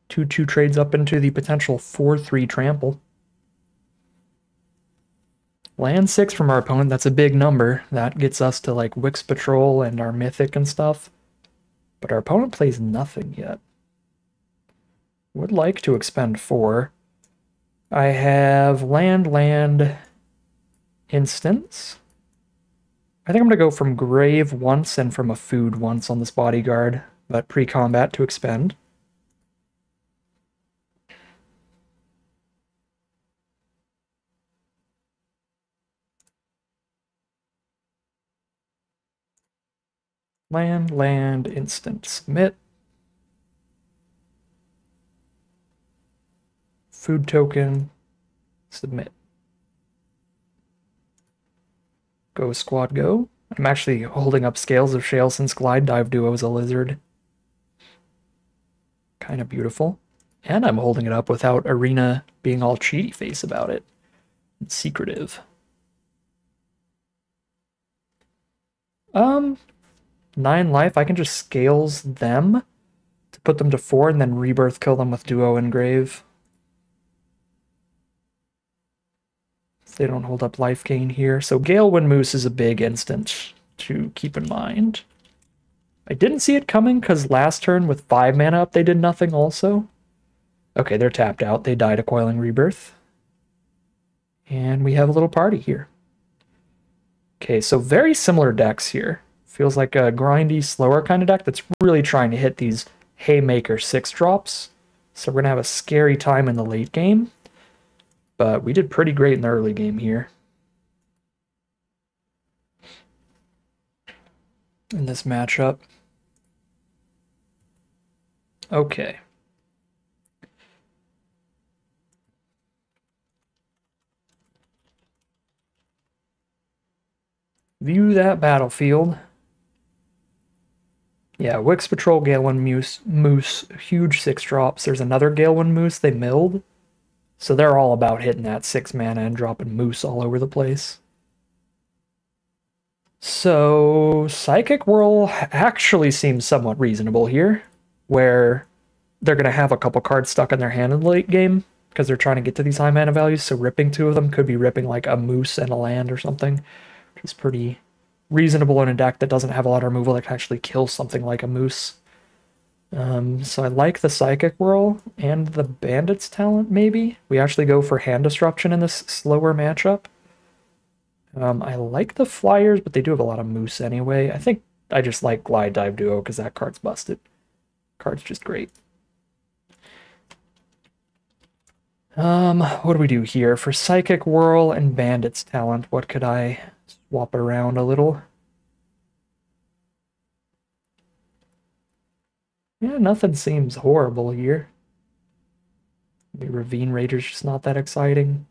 2/2 trades up into the potential 4/3 trample. Land 6 from our opponent, that's a big number. That gets us to like Wix Patrol and our Mythic and stuff. But our opponent plays nothing yet. Would like to expend 4. I have land, instants. I think I'm going to go from grave once and from a food once on this bodyguard, but pre-combat to expend. Land, instant, submit. Food token, submit. Go squad go. I'm actually holding up Scales of Shale since Glide Dive Duo is a lizard. Kind of beautiful. And I'm holding it up without Arena being all cheaty face about it. It's secretive. 9 life, I can just Scales them to put them to 4 and then Rebirth kill them with Duo Engrave. They don't hold up life gain here. So Galewind Moose is a big instant to keep in mind. I didn't see it coming because last turn with 5 mana up they did nothing also. Okay, they're tapped out. They died a Coiling Rebirth. And we have a little party here. Okay, so very similar decks here. Feels like a grindy, slower kind of deck that's really trying to hit these Haymaker 6-drops. So we're going to have a scary time in the late game. But we did pretty great in the early game here. In this matchup. Okay. View that battlefield. Yeah, Wix Patrol, Gale 1 Moose, huge 6-drops. There's another Gale 1 Moose they milled. So they're all about hitting that 6 mana and dropping Moose all over the place. So Psychic Whirl actually seems somewhat reasonable here, where they're going to have a couple cards stuck in their hand in the late game because they're trying to get to these high mana values, so ripping 2 of them could be ripping like a Moose and a land or something, which is pretty reasonable in a deck that doesn't have a lot of removal that can actually kill something like a Moose. So I like the Psychic Whirl and the Bandit's Talent, maybe. We actually go for Hand Disruption in this slower matchup. I like the Flyers, but they do have a lot of Moose anyway. I think I just like Glide Dive Duo because that card's busted. Card's just great. What do we do here? For Psychic Whirl and Bandit's Talent, what could I swap around a little? Yeah, nothing seems horrible here. Maybe Ravine Raider's just not that exciting.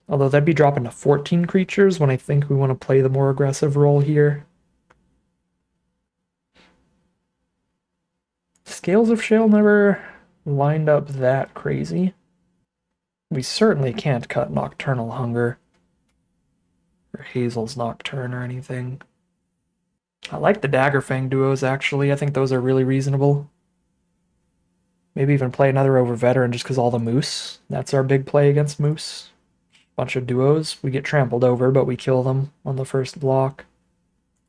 Although that'd be dropping to 14 creatures when I think we want to play the more aggressive role here. Scales of Shale never lined up that crazy. We certainly can't cut Nocturnal Hunger or Hazel's Nocturne or anything. I like the Daggerfang duos, actually. I think those are really reasonable. Maybe even play another over Veteran just because all the Moose. That's our big play against Moose. Bunch of duos. We get trampled over, but we kill them on the first block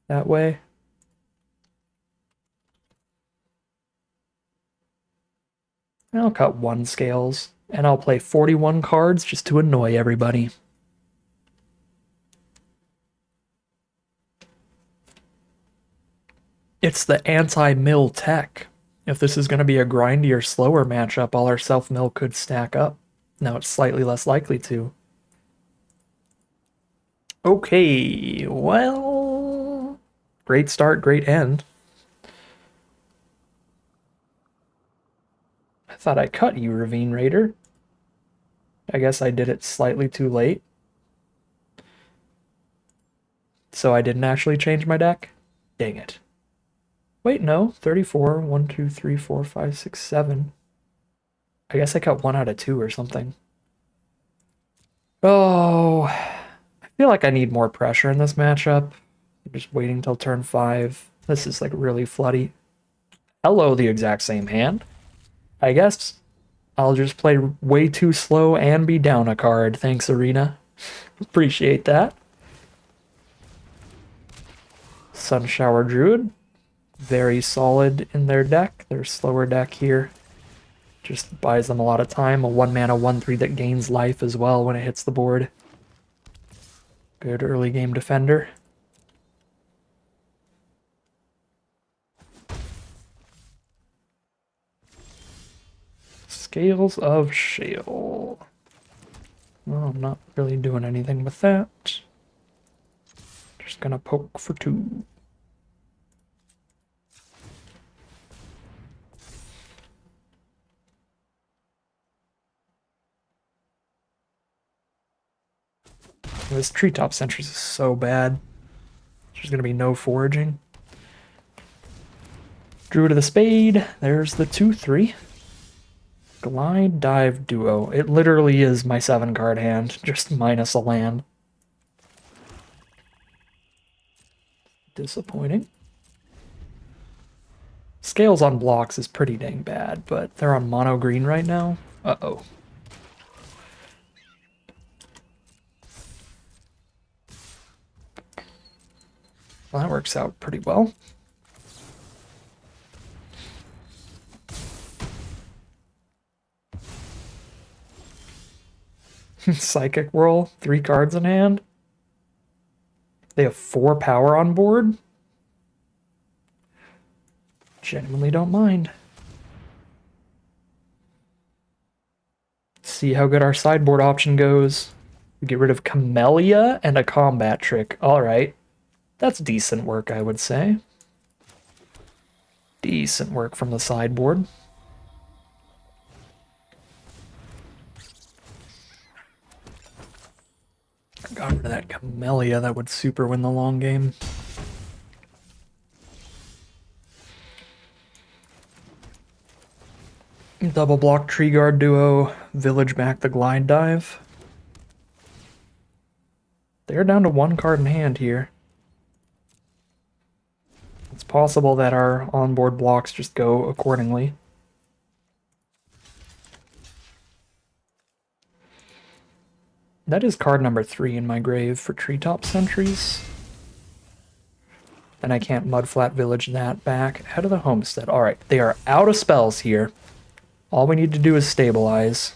that way. I'll cut 1 Scales, and I'll play 41 cards just to annoy everybody. It's the anti-mill tech. If this is going to be a grindy or slower matchup, all our self-mill could stack up. Now it's slightly less likely to. Okay, well, great start, great end. I thought I cut you, Ravine Raider. I guess I did it slightly too late. So I didn't actually change my deck? Dang it. Wait, no, 34, 1, 2, 3, 4, 5, 6, 7. I guess I cut 1 out of 2 or something. Oh, I feel like I need more pressure in this matchup. I'm just waiting until turn 5. This is like really floody. Hello, the exact same hand. I guess I'll just play way too slow and be down a card. Thanks, Arena. Appreciate that. Sunshower Druid. Very solid in their deck. Their slower deck here just buys them a lot of time. A 1-mana 1/3 that gains life as well when it hits the board. Good early game defender. Scales of Shale. Well, I'm not really doing anything with that. Just gonna poke for 2. This Treetop Sentries is so bad. There's gonna be no foraging. Druid of the Spade. There's the 2/3. Glide Dive Duo. It literally is my 7-card hand, just minus a land. Disappointing. Scales on blocks is pretty dang bad, but they're on mono green right now. Uh-oh. Well, that works out pretty well. Psychic Whirl, 3 cards in hand. They have 4 power on board. Genuinely don't mind. See how good our sideboard option goes. We get rid of Camellia and a combat trick. Alright. That's decent work, I would say. Decent work from the sideboard. Got rid of that Camellia, that would super win the long game. Double block Tree Guard duo, Village back the Glide Dive. They're down to 1 card in hand here. It's possible that our onboard blocks just go accordingly. That is card number 3 in my grave for Treetop Sentries. And I can't Mudflat Village that back. Head of the Homestead. Alright, they are out of spells here. All we need to do is stabilize.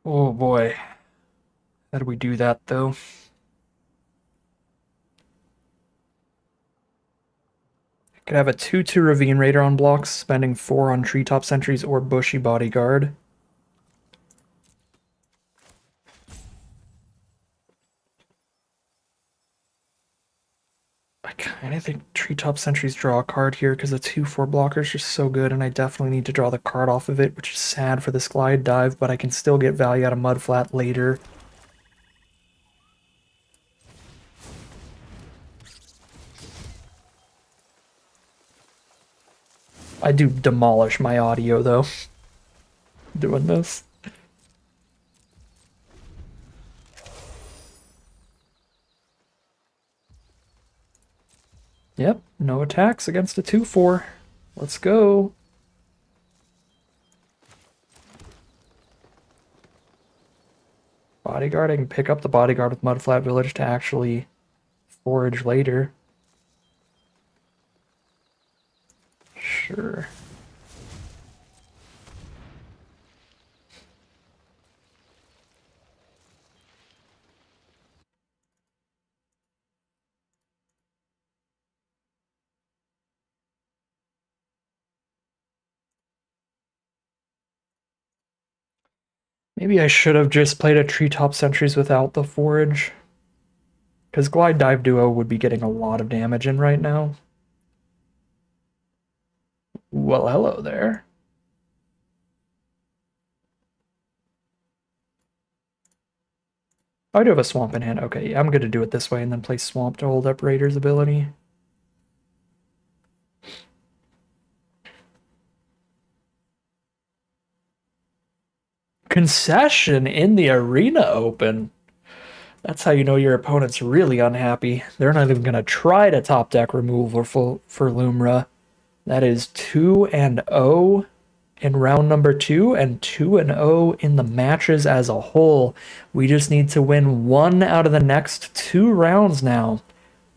Oh boy. How do we do that though? Could have a 2/2 Ravine Raider on blocks, spending 4 on Treetop Sentries or Bushy Bodyguard. I kind of think Treetop Sentries draw a card here because the 2/4 blocker is just so good, and I definitely need to draw the card off of it, which is sad for this Glide Dive, but I can still get value out of Mudflat later. I do demolish my audio, though, doing this. Yep, no attacks against a 2/4. Let's go. Bodyguard, I can pick up the Bodyguard with Mudflat Village to actually forage later. Sure. Maybe I should have just played a Treetop Sentries without the forage. Because Glide Dive Duo would be getting a lot of damage in right now. Well, hello there. I do have a Swamp in hand. Okay, yeah, I'm going to do it this way and then play Swamp to hold up Raider's ability. Concession in the Arena Open. That's how you know your opponent's really unhappy. They're not even going to try to top deck removal for Lumra. That is 2-0 in round number 2 and 2-0 in the matches as a whole. We just need to win 1 out of the next 2 rounds now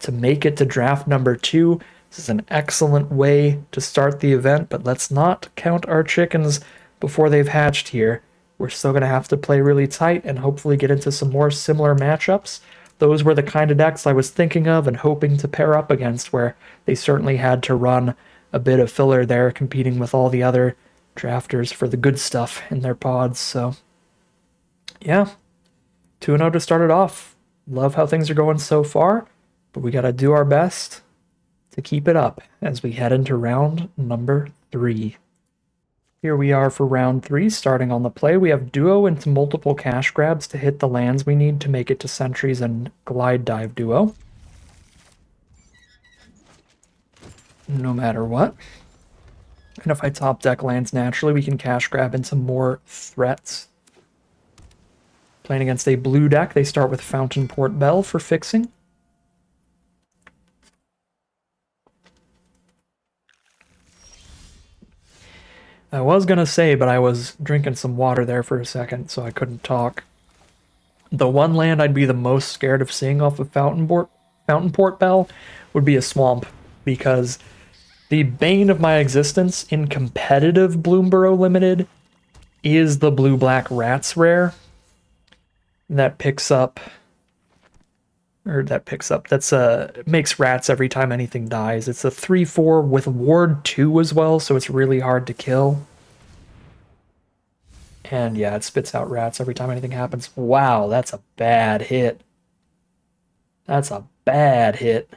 to make it to draft number 2. This is an excellent way to start the event, but let's not count our chickens before they've hatched here. We're still going to have to play really tight and hopefully get into some more similar matchups. Those were the kind of decks I was thinking of and hoping to pair up against, where they certainly had to run a bit of filler there, competing with all the other drafters for the good stuff in their pods. So, yeah, 2-0 to start it off. Love how things are going so far, but we got to do our best to keep it up as we head into round number 3. Here we are for round 3, starting on the play. We have Duo into multiple cash grabs to hit the lands we need to make it to Sentries and Glide Dive Duo. No matter what. And if I top deck lands naturally, we can cash grab into more threats. Playing against a blue deck, they start with Fountain Port Bell for fixing. I was gonna say, but I was drinking some water there for a second, so I couldn't talk. The one land I'd be the most scared of seeing off of Fountain Port Bell would be a swamp. because the bane of my existence in competitive Bloomburrow Limited is the blue-black rats rare. That makes rats every time anything dies. It's a 3/4 with ward 2 as well, so it's really hard to kill. And yeah, it spits out rats every time anything happens. Wow, that's a bad hit. That's a bad hit.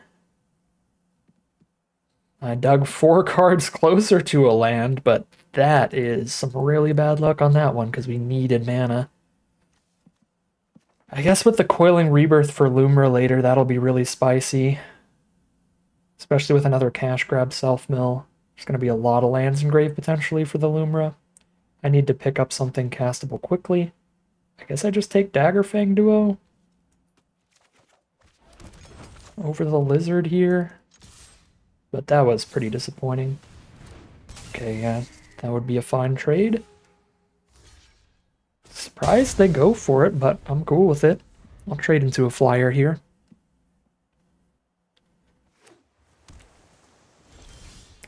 I dug 4 cards closer to a land, but that is some really bad luck on that one because we needed mana. I guess with the Coiling Rebirth for Lumra later, that'll be really spicy. Especially with another cash grab self-mill. There's going to be a lot of lands in grave potentially for the Lumra. I need to pick up something castable quickly. I guess I just take Daggerfang Duo over the Lizard here. But that was pretty disappointing. Okay, yeah, that would be a fine trade. Surprised they go for it, but I'm cool with it. I'll trade into a flyer here.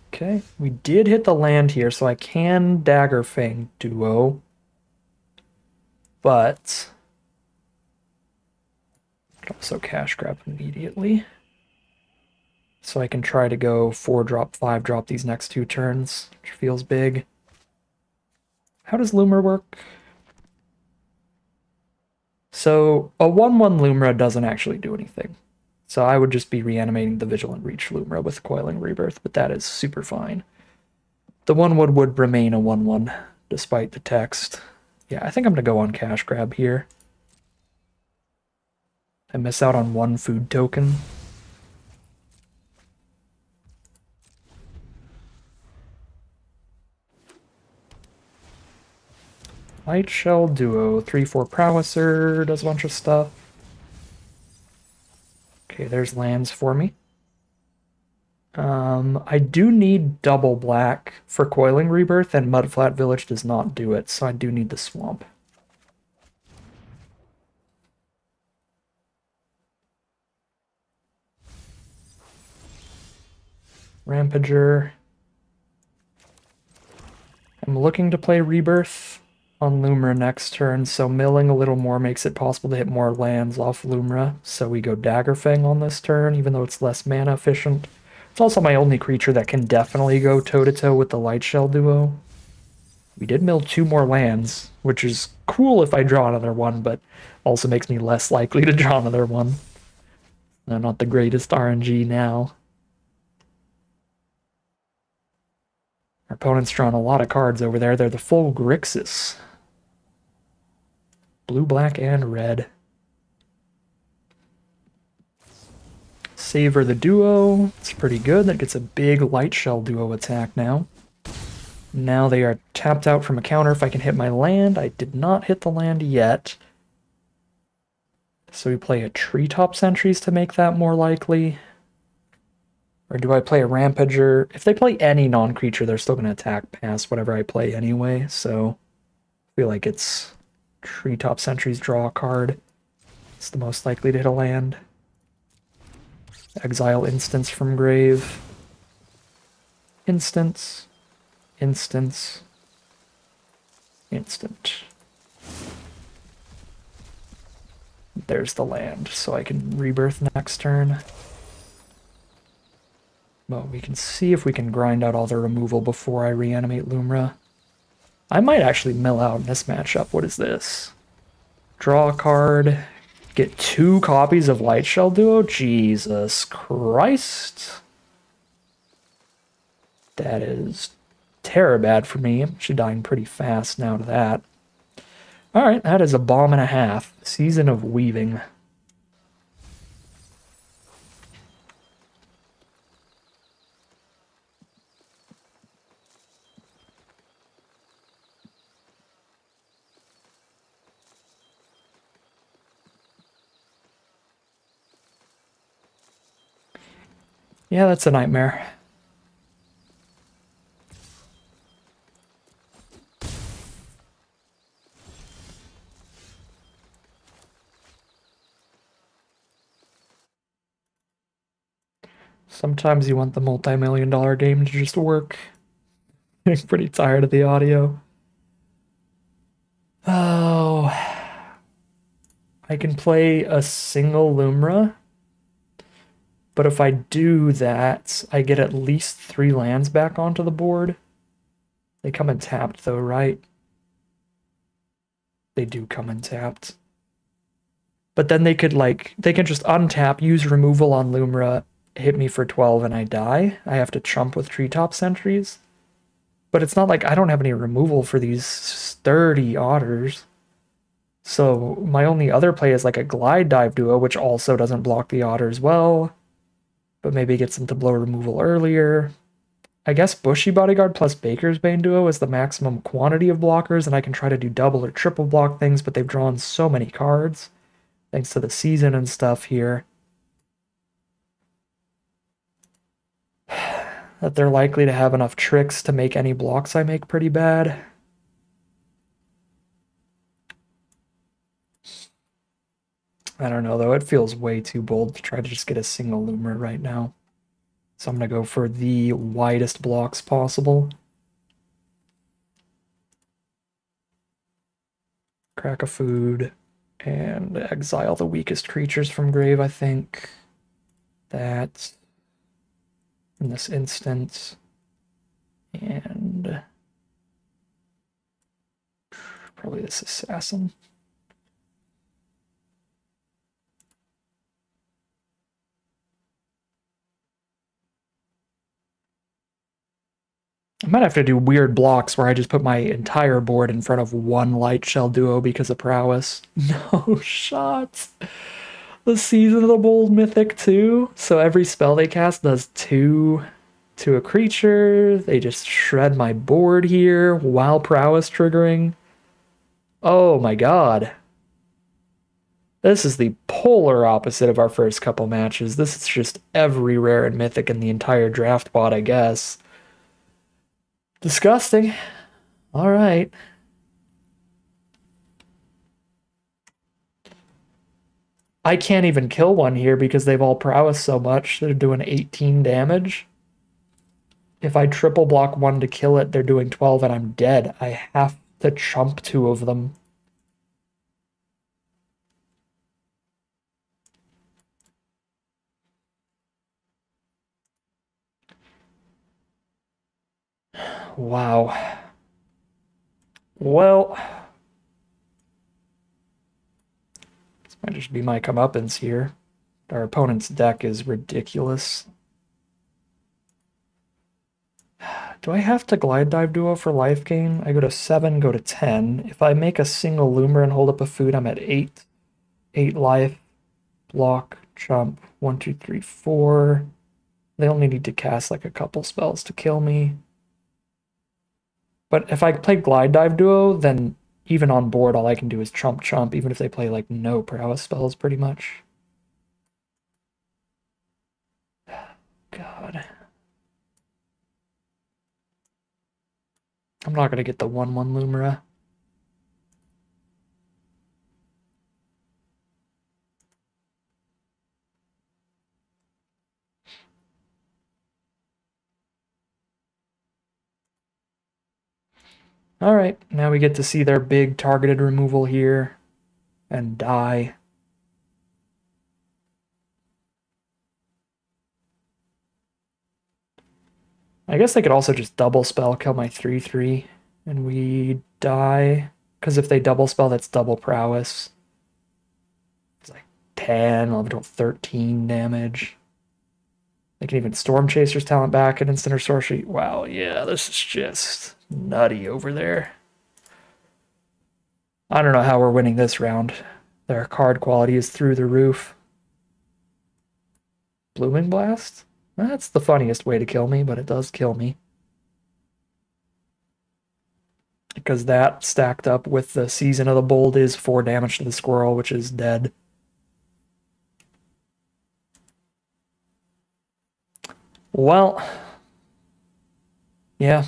Okay, we did hit the land here, so I can Daggerfang Duo. But I can also cash grab immediately. So I can try to go 4-drop, 5-drop these next 2 turns, which feels big. How does Loomer work? So a 1/1 Lumra doesn't actually do anything. So I would just be reanimating the Vigilant Reach Lumra with Coiling Rebirth, but that is super fine. The 1/1 would remain a 1/1, despite the text. Yeah, I think I'm going to go on cash grab here. I miss out on 1 food token. Light Shell Duo, 3/4 Prowesser, does a bunch of stuff. Okay, there's lands for me. I do need double black for Coiling Rebirth, and Mudflat Village does not do it, so I do need the swamp. Rampager. I'm looking to play Rebirth on Lumra next turn, so milling a little more makes it possible to hit more lands off Lumra, so we go Daggerfang on this turn, even though it's less mana efficient. It's also my only creature that can definitely go toe-to-toe with the Light Shell Duo. We did mill 2 more lands, which is cool if I draw another one, but also makes me less likely to draw another one. I'm not the greatest RNG now. Our opponent's drawn a lot of cards over there. They're the full Grixis. Blue, black, and red. Savor the Duo. It's pretty good. That gets a big Light Shell Duo attack now. Now they are tapped out from a counter if I can hit my land. I did not hit the land yet. So we play a Treetop Sentries to make that more likely. Or do I play a Rampager? If they play any non-creature, they're still going to attack past whatever I play anyway, so I feel like it's Treetop Sentries draw a card. It's the most likely to hit a land. Exile instants from grave. Instants. Instants. Instant. There's the land, so I can rebirth next turn. Well, we can see if we can grind out all the removal before I reanimate Lumra. I might actually mill out in this matchup. What is this? Draw a card. Get 2 copies of Light Shell Duo? Jesus Christ. That is terror bad for me. I'm actually dying pretty fast now to that. Alright, that is a bomb and a half. Season of Weaving. Yeah, that's a nightmare. Sometimes you want the multi-million-dollar game to just work. I'm pretty tired of the audio. Oh, I can play a single Lumra, but if I do that, I get at least 3 lands back onto the board. They come in tapped though, right? They do come in tapped. But then they can just untap, use removal on Lumra, hit me for 12 and I die. I have to chump with Treetop Sentries. But it's not like I don't have any removal for these sturdy otters. So my only other play is like a Glide Dive Duo, which also doesn't block the otters well, but maybe gets them to blow removal earlier. I guess Bushy Bodyguard plus Baker's Bane Duo is the maximum quantity of blockers, and I can try to do double or triple block things, but they've drawn so many cards, thanks to the season and stuff here, that they're likely to have enough tricks to make any blocks I make pretty bad. I don't know, though. It feels way too bold to try to just get a single Loomer right now. So I'm going to go for the widest blocks possible. Crack a food and exile the weakest creatures from grave, I think. That in this instance. And probably this assassin. I might have to do weird blocks where I just put my entire board in front of one Light Shell Duo because of prowess. No shots. The Season of the Bold Mythic too. So every spell they cast does 2 to a creature. They just shred my board here while prowess triggering. Oh my god. This is the polar opposite of our first couple matches. This is just every rare and mythic in the entire draft bot, I guess. Disgusting. All right. I can't even kill one here because they've all prowess so much. They're doing 18 damage. If I triple block one to kill it, they're doing 12 and I'm dead. I have to chump 2 of them. Wow. Well, this might just be my comeuppance here. Our opponent's deck is ridiculous. Do I have to Glide Dive Duo for life gain? I go to 7, go to 10. If I make a single Loomer and hold up a food, I'm at 8. 8 life. Block, chump. 1, 2, 3, 4. They only need to cast like a couple spells to kill me. But if I play Glide Dive Duo, then even on board, all I can do is chump chump, even if they play like no prowess spells pretty much. God. I'm not going to get the 1/1 Lumera. Alright, now we get to see their big targeted removal here and die. I guess they could also just double spell, kill my 3/3, and we die. Because if they double spell, that's double prowess. It's like 10, 11, 12, 13 damage. They can even Storm Chaser's talent back at instant or sorcery. Wow, yeah, this is just nutty over there. I don't know how we're winning this round. Their card quality is through the roof. Blooming Blast? That's the funniest way to kill me, but it does kill me. Because that stacked up with the Season of the Bold is 4 damage to the squirrel, which is dead. Well, yeah.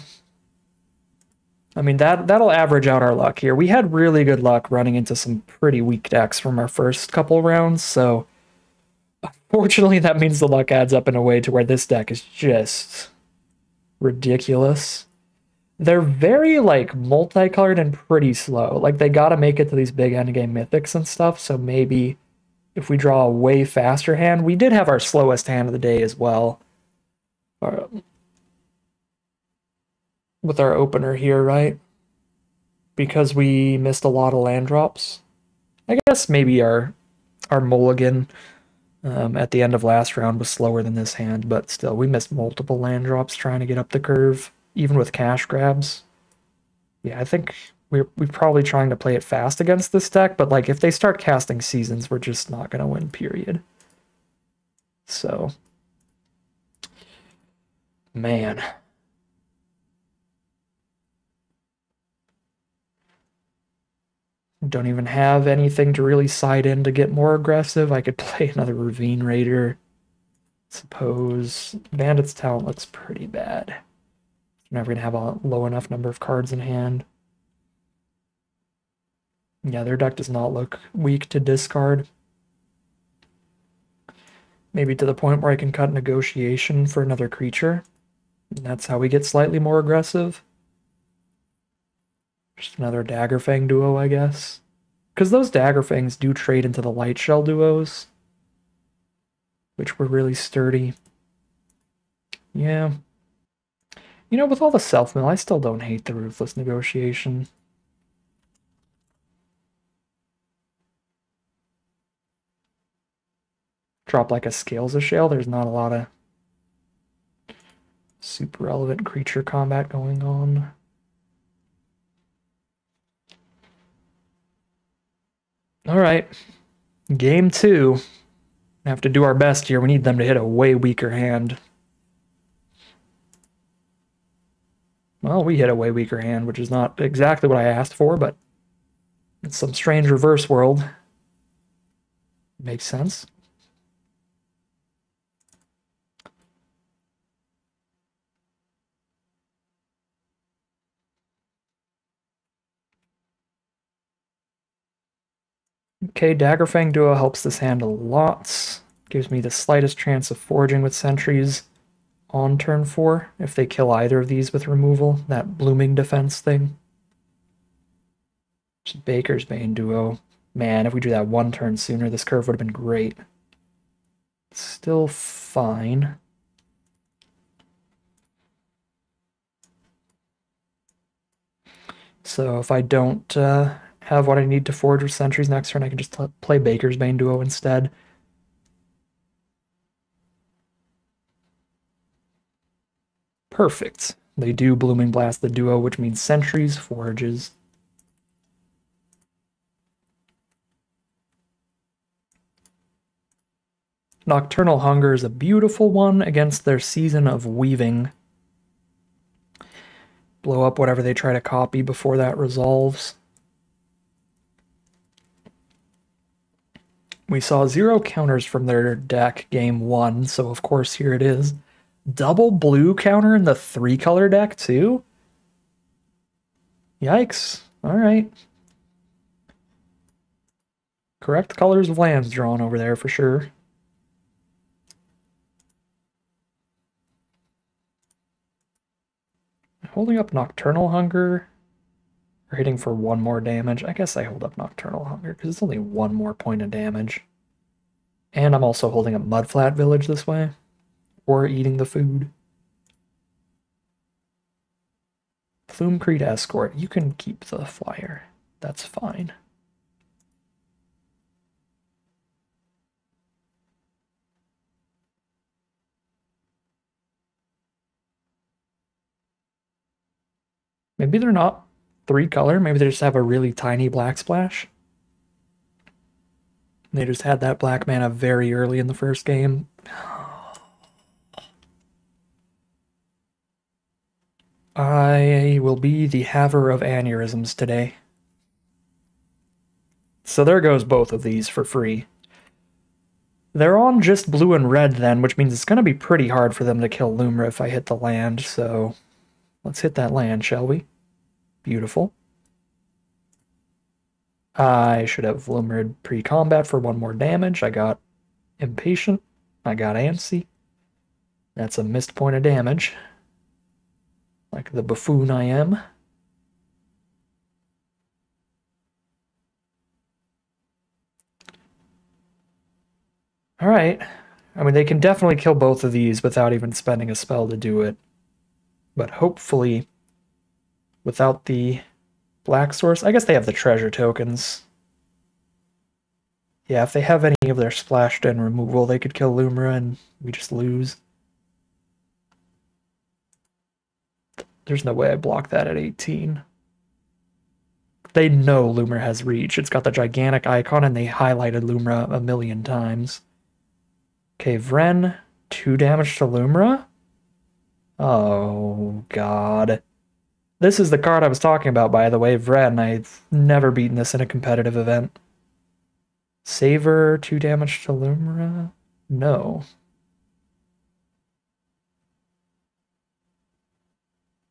I mean, that'll average out our luck here. We had really good luck running into some pretty weak decks from our first couple rounds, so Fortunately, that means the luck adds up in a way to where this deck is just ridiculous. They're very, like, multicolored and pretty slow. Like, they gotta make it to these big endgame mythics and stuff, so maybe if we draw a way faster hand... We did have our slowest hand of the day as well. With our opener here, right? Because we missed a lot of land drops. I guess maybe our mulligan at the end of last round was slower than this hand, but still, we missed multiple land drops trying to get up the curve, even with cash grabs. Yeah, I think we're probably trying to play it fast against this deck, but like if they start casting seasons, we're just not going to win, period. So, man. Don't even have anything to really side in to get more aggressive. I could play another Ravine Raider. Suppose Bandit's talent looks pretty bad. We're never going to have a low enough number of cards in hand. Yeah, their deck does not look weak to discard. Maybe to the point where I can cut Negotiation for another creature. And that's how we get slightly more aggressive. Just another Daggerfang duo, I guess. Because those Daggerfangs do trade into the Light Shell duos, which were really sturdy. Yeah. You know, with all the self-mill, I still don't hate the Ruthless Negotiation. Drop like a Scales of Shale, there's not a lot of super relevant creature combat going on. Alright, game 2. We have to do our best here. We need them to hit a way weaker hand. Well, we hit a way weaker hand, which is not exactly what I asked for, but it's some strange reverse world. Makes sense. Okay, Daggerfang Duo helps this hand a lot. Gives me the slightest chance of foraging with sentries on turn 4 if they kill either of these with removal, that blooming defense thing. Just Baker's Bane Duo. Man, if we drew that one turn sooner, this curve would have been great. Still fine. So if I don't have what I need to forge with sentries next turn, I can just play Baker's Bane Duo instead. Perfect. They do Blooming Blast the duo, which means sentries, forages. Nocturnal Hunger is a beautiful one against their Season of Weaving. Blow up whatever they try to copy before that resolves. We saw 0 counters from their deck game 1, so of course here it is. Double blue counter in the 3-color deck too? Yikes. Alright. Correct colors of lands drawn over there for sure. Holding up Nocturnal Hunger, or hitting for 1 more damage. I guess I hold up Nocturnal Hunger, because it's only 1 more point of damage. And I'm also holding up Mudflat Village this way, or eating the food. Plume-Creed Escort, you can keep the flyer. That's fine. Maybe they're not 3-color. Maybe they just have a really tiny black splash. They just had that black mana very early in the first game. I will be the haver of aneurysms today. So there goes both of these for free. They're on just blue and red then, which means it's going to be pretty hard for them to kill Lumra if I hit the land, so let's hit that land, shall we? Beautiful. I should have Lumrid pre-combat for 1 more damage. I got Impatient. I got antsy. That's a missed point of damage. Like the buffoon I am. Alright. I mean, they can definitely kill both of these without even spending a spell to do it. But hopefully, without the black source, I guess they have the treasure tokens. Yeah, if they have any of their splashed in removal, they could kill Lumra and we just lose. There's no way I block that at 18. They know Lumra has reach. It's got the gigantic icon and they highlighted Lumra a million times. Okay, Vren, 2 damage to Lumra? Oh, God. This is the card I was talking about, by the way, Vren. I've never beaten this in a competitive event. Saver, 2 damage to Lumra? No.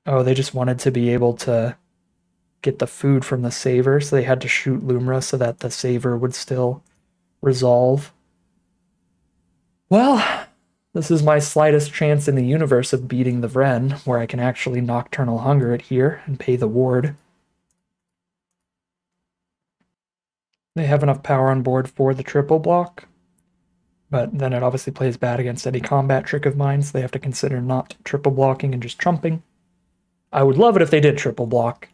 Oh, they just wanted to be able to get the food from the Saver, so they had to shoot Lumra so that the Saver would still resolve. Well, this is my slightest chance in the universe of beating the Vren, where I can actually Nocturnal Hunger it here and pay the ward. They have enough power on board for the triple block, but then it obviously plays bad against any combat trick of mine, so they have to consider not triple blocking and just trumping. I would love it if they did triple block,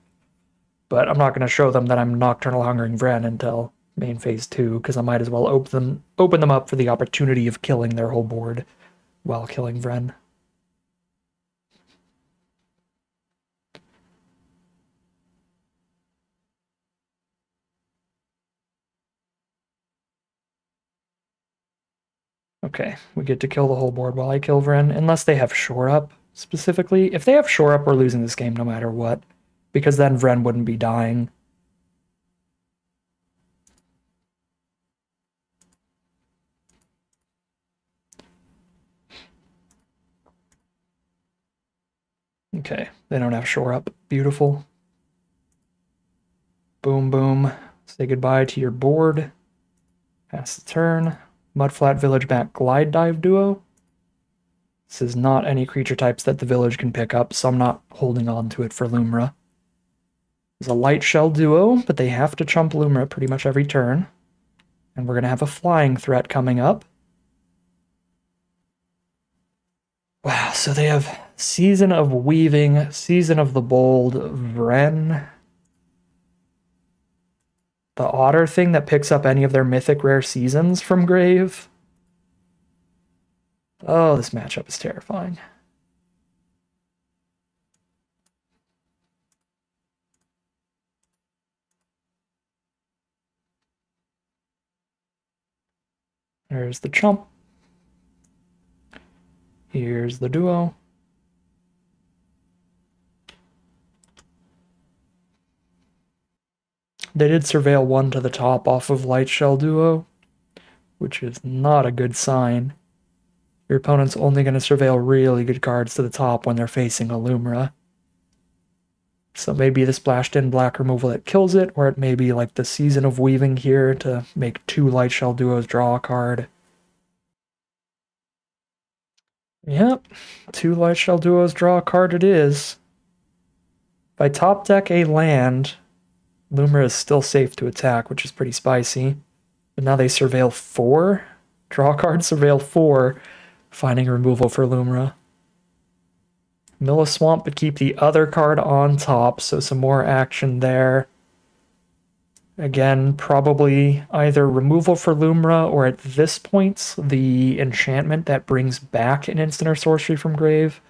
but I'm not going to show them that I'm Nocturnal Hungering Vren until main phase 2, because I might as well open them up for the opportunity of killing their whole board while killing Vren. Okay, we get to kill the whole board while I kill Vren, unless they have Shore Up, specifically. If they have Shore Up, we're losing this game no matter what, because then Vren wouldn't be dying. Okay, they don't have Shore Up. Beautiful. Boom, boom. Say goodbye to your board. Pass the turn. Mudflat Village back Glide Dive duo. This is not any creature types that the village can pick up, so I'm not holding on to it for Lumra. There's a Light Shell duo, but they have to chump Lumra pretty much every turn. And we're going to have a flying threat coming up. Wow, so they have Season of Weaving, Season of the Bold, Vren. The Otter thing that picks up any of their mythic rare seasons from Grave. Oh, this matchup is terrifying. There's the chump. Here's the duo. They did Surveil 1 to the top off of Light Shell duo, which is not a good sign. Your opponent's only going to surveil really good cards to the top when they're facing a Lumra. So maybe the splashed in black removal that kills it, or it may be like the Season of Weaving here to make 2 Light Shell duos draw a card. Yep, 2 Light Shell duos draw a card it is. If I top deck a land, Lumra is still safe to attack, which is pretty spicy. But now they surveil 4? Draw a card, surveil 4, finding a removal for Lumra. Mill a Swamp, but keep the other card on top, so some more action there. Again, probably either removal for Lumra, or at this point, the enchantment that brings back an instant or sorcery from Grave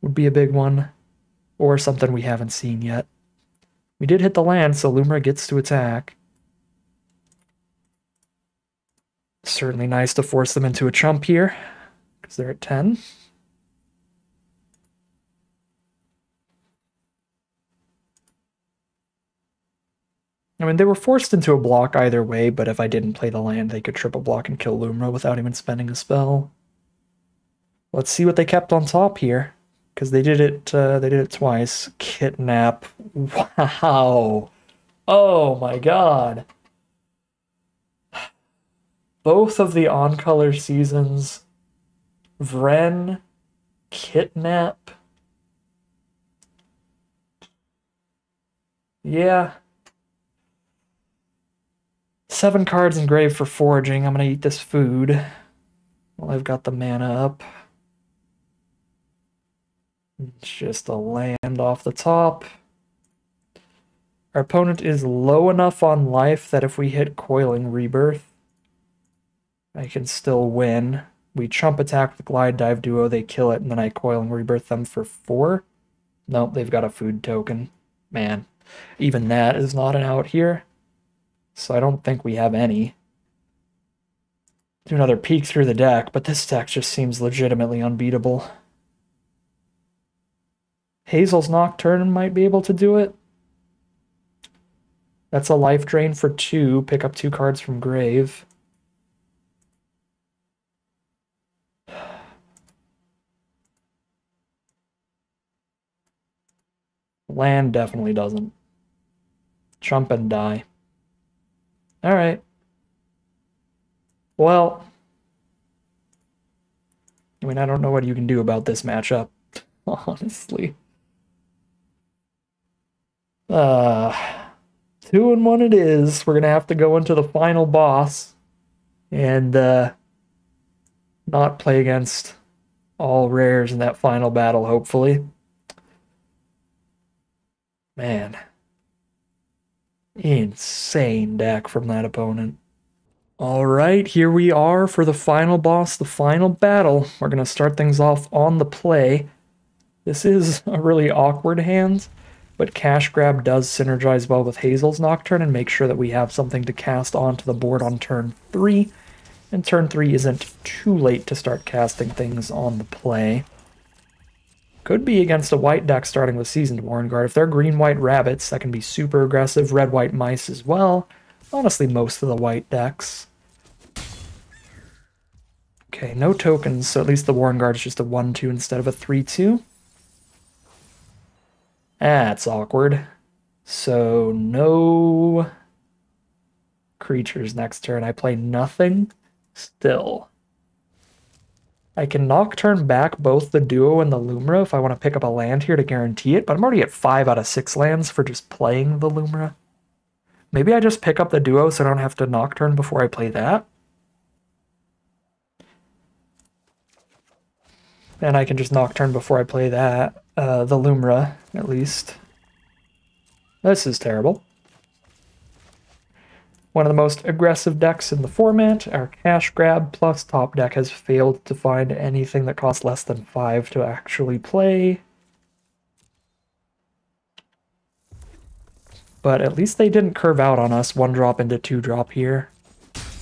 would be a big one. Or something we haven't seen yet. We did hit the land, so Lumra gets to attack. Certainly nice to force them into a chump here, because they're at 10. I mean, they were forced into a block either way, but if I didn't play the land, they could triple block and kill Lumra without even spending a spell. Let's see what they kept on top here, because they did it twice. Kidnap. Wow. Oh my god. both of the on-color seasons. Vren, Kidnap. Yeah. 7 cards engraved for foraging. I'm gonna eat this food while I've got the mana up. It's just a land off the top. Our opponent is low enough on life that if we hit Coiling Rebirth, I can still win. We chump attack the Glide Dive duo, they kill it, and then I Coiling Rebirth them for 4. Nope, they've got a food token. Man, even that is not an out here. So I don't think we have any. Do another peek through the deck, but this deck just seems legitimately unbeatable. Hazel's Nocturne might be able to do it. That's a life drain for 2. Pick up 2 cards from grave. Land definitely doesn't. Chump and die. Alright. Well, I mean, I don't know what you can do about this matchup, honestly. 2-1 it is. We're gonna have to go into the final boss and not play against all rares in that final battle, hopefully. Man. Insane deck from that opponent. Alright, here we are for the final boss, the final battle. We're gonna start things off on the play. This is a really awkward hand, but Cash Grab does synergize well with Hazel's Nocturne and make sure that we have something to cast onto the board on turn 3. And turn 3 isn't too late to start casting things on the play. Could be against a white deck starting with Seasoned Warren-Guard. If they're green-white rabbits, that can be super aggressive. Red-white mice as well. Honestly, most of the white decks. Okay, no tokens, so at least the Warren-Guard is just a 1-2 instead of a 3-2. That's awkward. So, no creatures next turn. I play nothing still. I can Nocturne back both the Duo and the Lumra if I want to pick up a land here to guarantee it, but I'm already at 5 out of 6 lands for just playing the Lumra. Maybe I just pick up the Duo so I don't have to Nocturne before I play that. And I can just Nocturne before I play that. The Lumra, at least. This is terrible. One of the most aggressive decks in the format, our Cash Grab plus top deck has failed to find anything that costs less than 5 to actually play. But at least they didn't curve out on us 1-drop into 2-drop here.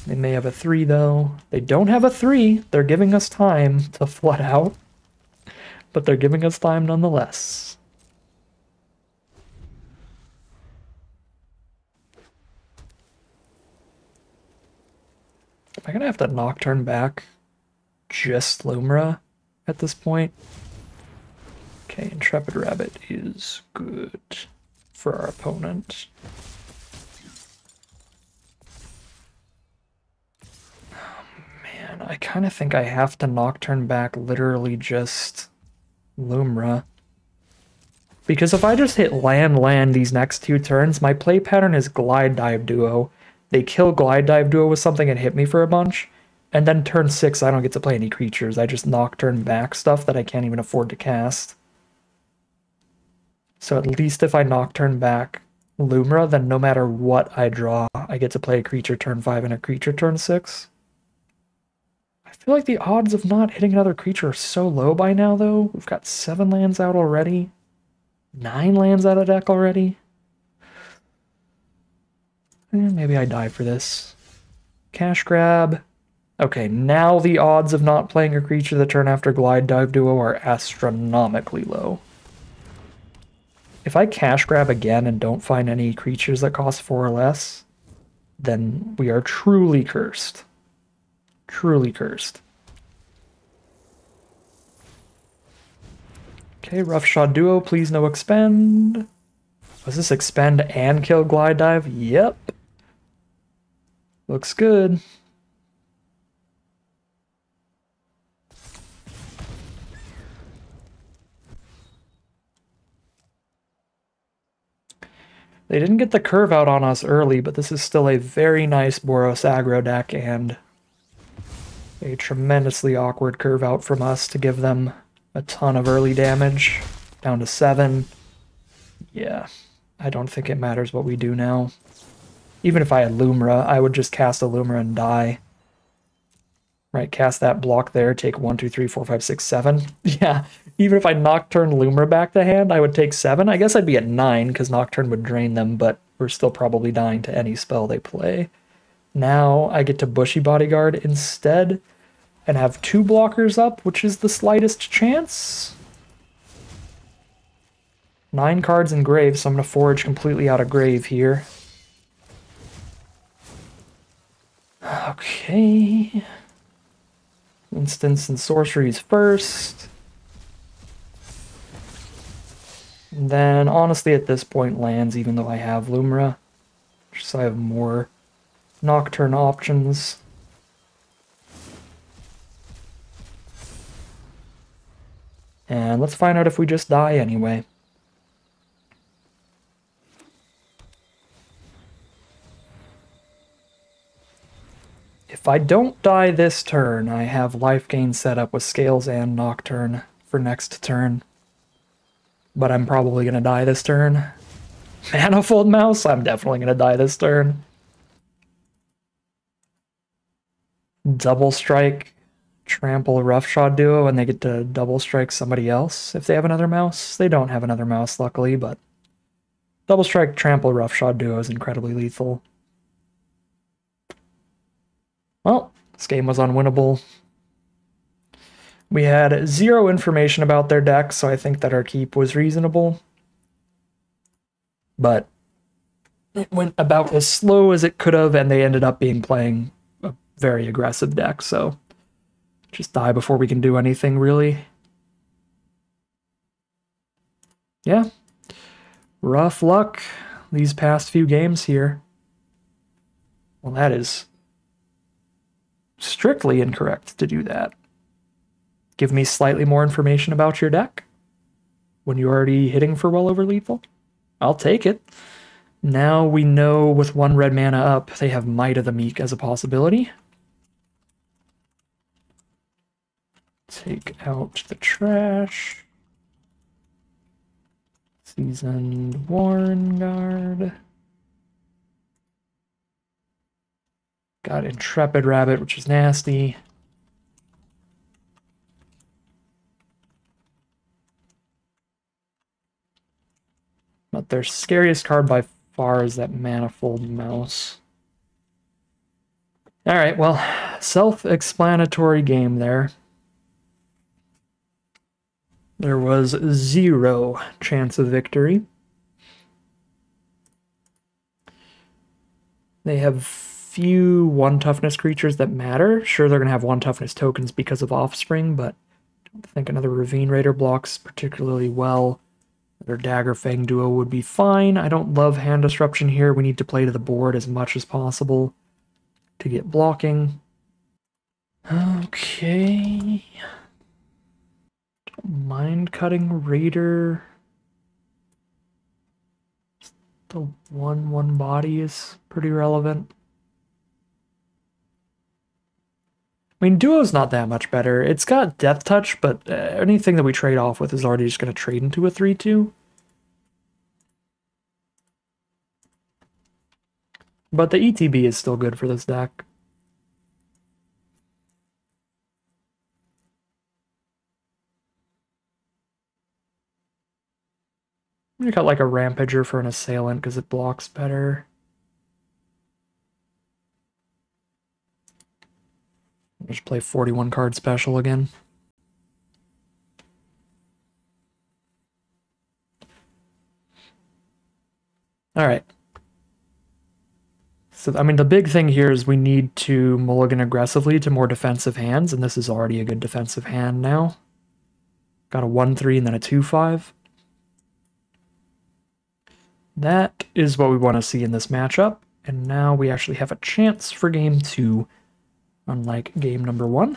They may have a 3 though. They don't have a 3. They're giving us time to flood out. But they're giving us time nonetheless. Am I gonna have to Nocturne back just Lumra at this point? Okay, Intrepid Rabbit is good for our opponent. Oh, man, I kind of think I have to Nocturne back literally just Lumra. Because if I just hit land these next 2 turns, my play pattern is Glide Dive Duo. They kill Glide Dive Duo with something and hit me for a bunch, and then turn 6 I don't get to play any creatures. I just Nocturne back stuff that I can't even afford to cast. So at least if I Nocturne back Lumra, then no matter what I draw, I get to play a creature turn 5 and a creature turn 6. I feel like the odds of not hitting another creature are so low by now, though. We've got 7 lands out already. 9 lands out of deck already. Maybe I die for this. Cash Grab. Okay, now the odds of not playing a creature the turn after Glide Dive Duo are astronomically low. If I Cash Grab again and don't find any creatures that cost 4 or less, then we are truly cursed. Truly cursed. Okay, Roughshod Duo, please no expend. Was this expend and kill Glide Dive? Yep. Looks good. They didn't get the curve out on us early, but this is still a very nice Boros aggro deck and a tremendously awkward curve out from us to give them a ton of early damage. Down to 7. Yeah, I don't think it matters what we do now. Even if I had Lumra, I would just cast a Lumra and die. Right, cast that block there, take 1, 2, 3, 4, 5, 6, 7. Yeah, even if I Nocturne Lumra back to hand, I would take 7. I guess I'd be at 9, because Nocturne would drain them, but we're still probably dying to any spell they play. Now I get to Bushy Bodyguard instead, and have 2 blockers up, which is the slightest chance. 9 cards in Grave, so I'm going to forage completely out of Grave here. Okay. Instants and sorceries first. And then, honestly, at this point, lands, even though I have Lumra. Just so I have more Nocturne options. And let's find out if we just die anyway. If I don't die this turn, I have life gain set up with Scales and Nocturne for next turn. But I'm probably going to die this turn. Manifold Mouse? I'm definitely going to die this turn. Double Strike, Trample Roughshod Duo, and they get to double strike somebody else if they have another mouse. They don't have another mouse, luckily, but Double Strike, Trample Roughshod Duo is incredibly lethal. Well, this game was unwinnable. We had 0 information about their deck, so I think that our keep was reasonable. But it went about as slow as it could have, and they ended up playing a very aggressive deck, so just die before we can do anything, really. Yeah. Rough luck these past few games here. Well, that is strictly incorrect to do that. Give me slightly more information about your deck when you're already hitting for well over lethal. I'll take it. Now we know with 1 red mana up, they have Might of the Meek as a possibility. Take out the trash. Seasoned Warren Guard. Got Intrepid Rabbit, which is nasty. But their scariest card by far is that Manifold Mouse. Alright, well, self-explanatory game there. There was 0 chance of victory. They have few 1 toughness creatures that matter. Sure, they're going to have 1 toughness tokens because of Offspring, but I don't think another Ravine Raider blocks particularly well. Their Dagger Fang duo would be fine. I don't love Hand Disruption here. We need to play to the board as much as possible to get blocking. Okay. Mind Cutting Raider. The 1/1 body is pretty relevant. I mean, Duo's not that much better. It's got Death Touch, but anything that we trade off with is already just going to trade into a 3/2. But the ETB is still good for this deck. We got like a Rampager for an Assailant because it blocks better. Just play 41 card special again. All right. So, I mean, the big thing here is we need to mulligan aggressively to more defensive hands, and this is already a good defensive hand now. Got a 1/3 and then a 2/5. That is what we want to see in this matchup, and now we actually have a chance for game 2, unlike game number 1.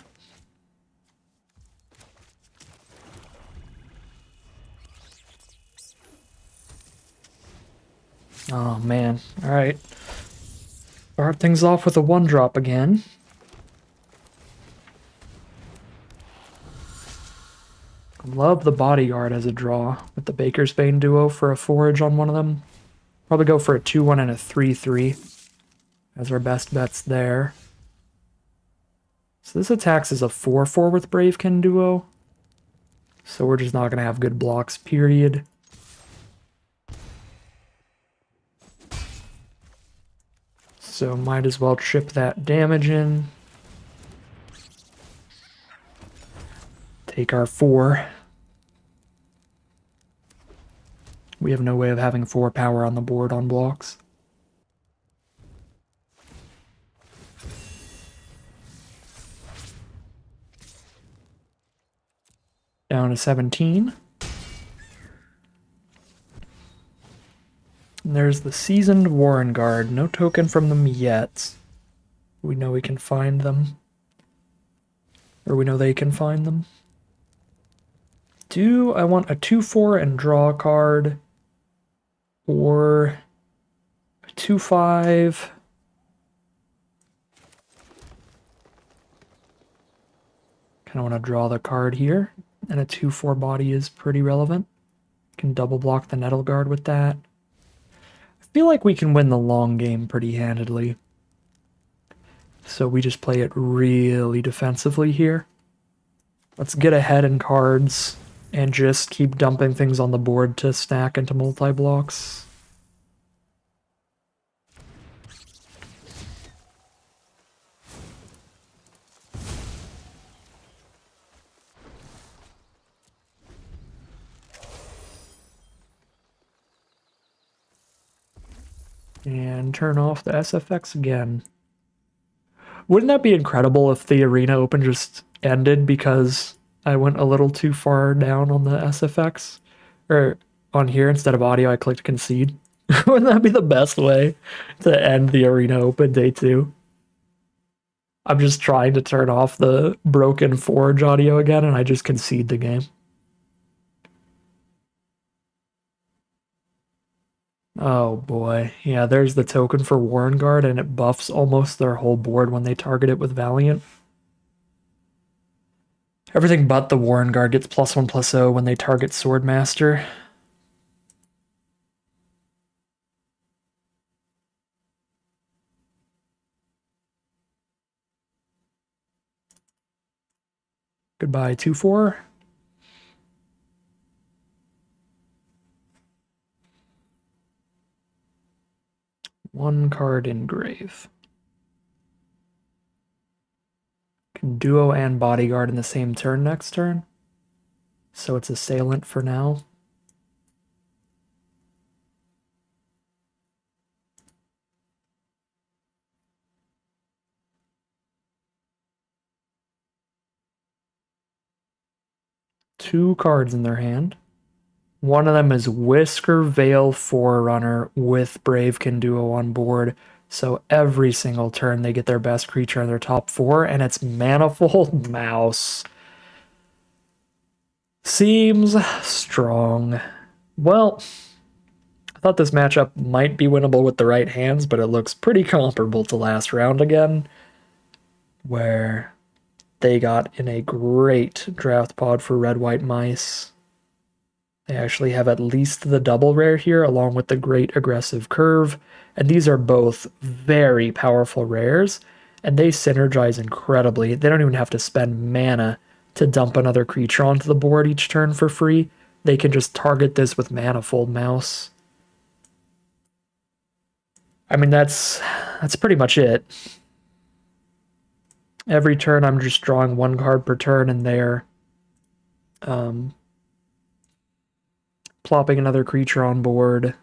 Oh, man. All right. Start things off with a 1-drop again. Love the Bodyguard as a draw with the Baker's Bane duo for a forage on one of them. Probably go for a 2-1 and a 3-3 as our best bets there. So this attacks as a 4-4 with Bravekin duo. So we're just not going to have good blocks, period. So might as well chip that damage in. Take our 4. We have no way of having 4 power on the board on blocks. Down to 17. And there's the Seasoned Warren Guard. No token from them yet. We know we can find them. Or we know they can find them. Do I want a 2-4 and draw a card? Or a 2-5? Kind of want to draw the card here. And a 2-4 body is pretty relevant. Can double block the Nettle Guard with that. I feel like we can win the long game pretty handedly. So we just play it really defensively here. Let's get ahead in cards and just keep dumping things on the board to stack into multi-blocks. And turn off the SFX again. Wouldn't that be incredible if the Arena Open just ended because I went a little too far down on the SFX? Or on here, instead of audio, I clicked concede. Wouldn't that be the best way to end the Arena Open Day 2? I'm just trying to turn off the broken Forge audio again, and I just concede the game. Oh boy. Yeah, there's the token for Warren Guard, and it buffs almost their whole board when they target it with Valiant. Everything but the Warren Guard gets +1/+0 when they target Swordmaster. Goodbye, 2-4. One card in grave. Can duo and bodyguard in the same turn next turn. So it's assailant for now. Two cards in their hand. One of them is Whisker Veil Forerunner with Bravekin duo on board. So every single turn they get their best creature in their top 4, and it's Manifold Mouse. Seems strong. Well, I thought this matchup might be winnable with the right hands, but it looks pretty comparable to last round again, where they got in a great draft pod for red-white mice. They actually have at least the double rare here, along with the great aggressive curve, and these are both very powerful rares, and they synergize incredibly. They don't even have to spend mana to dump another creature onto the board each turn for free. They can just target this with Manifold Mouse. I mean, that's pretty much it. Every turn I'm just drawing one card per turn, and they're plopping another creature on board.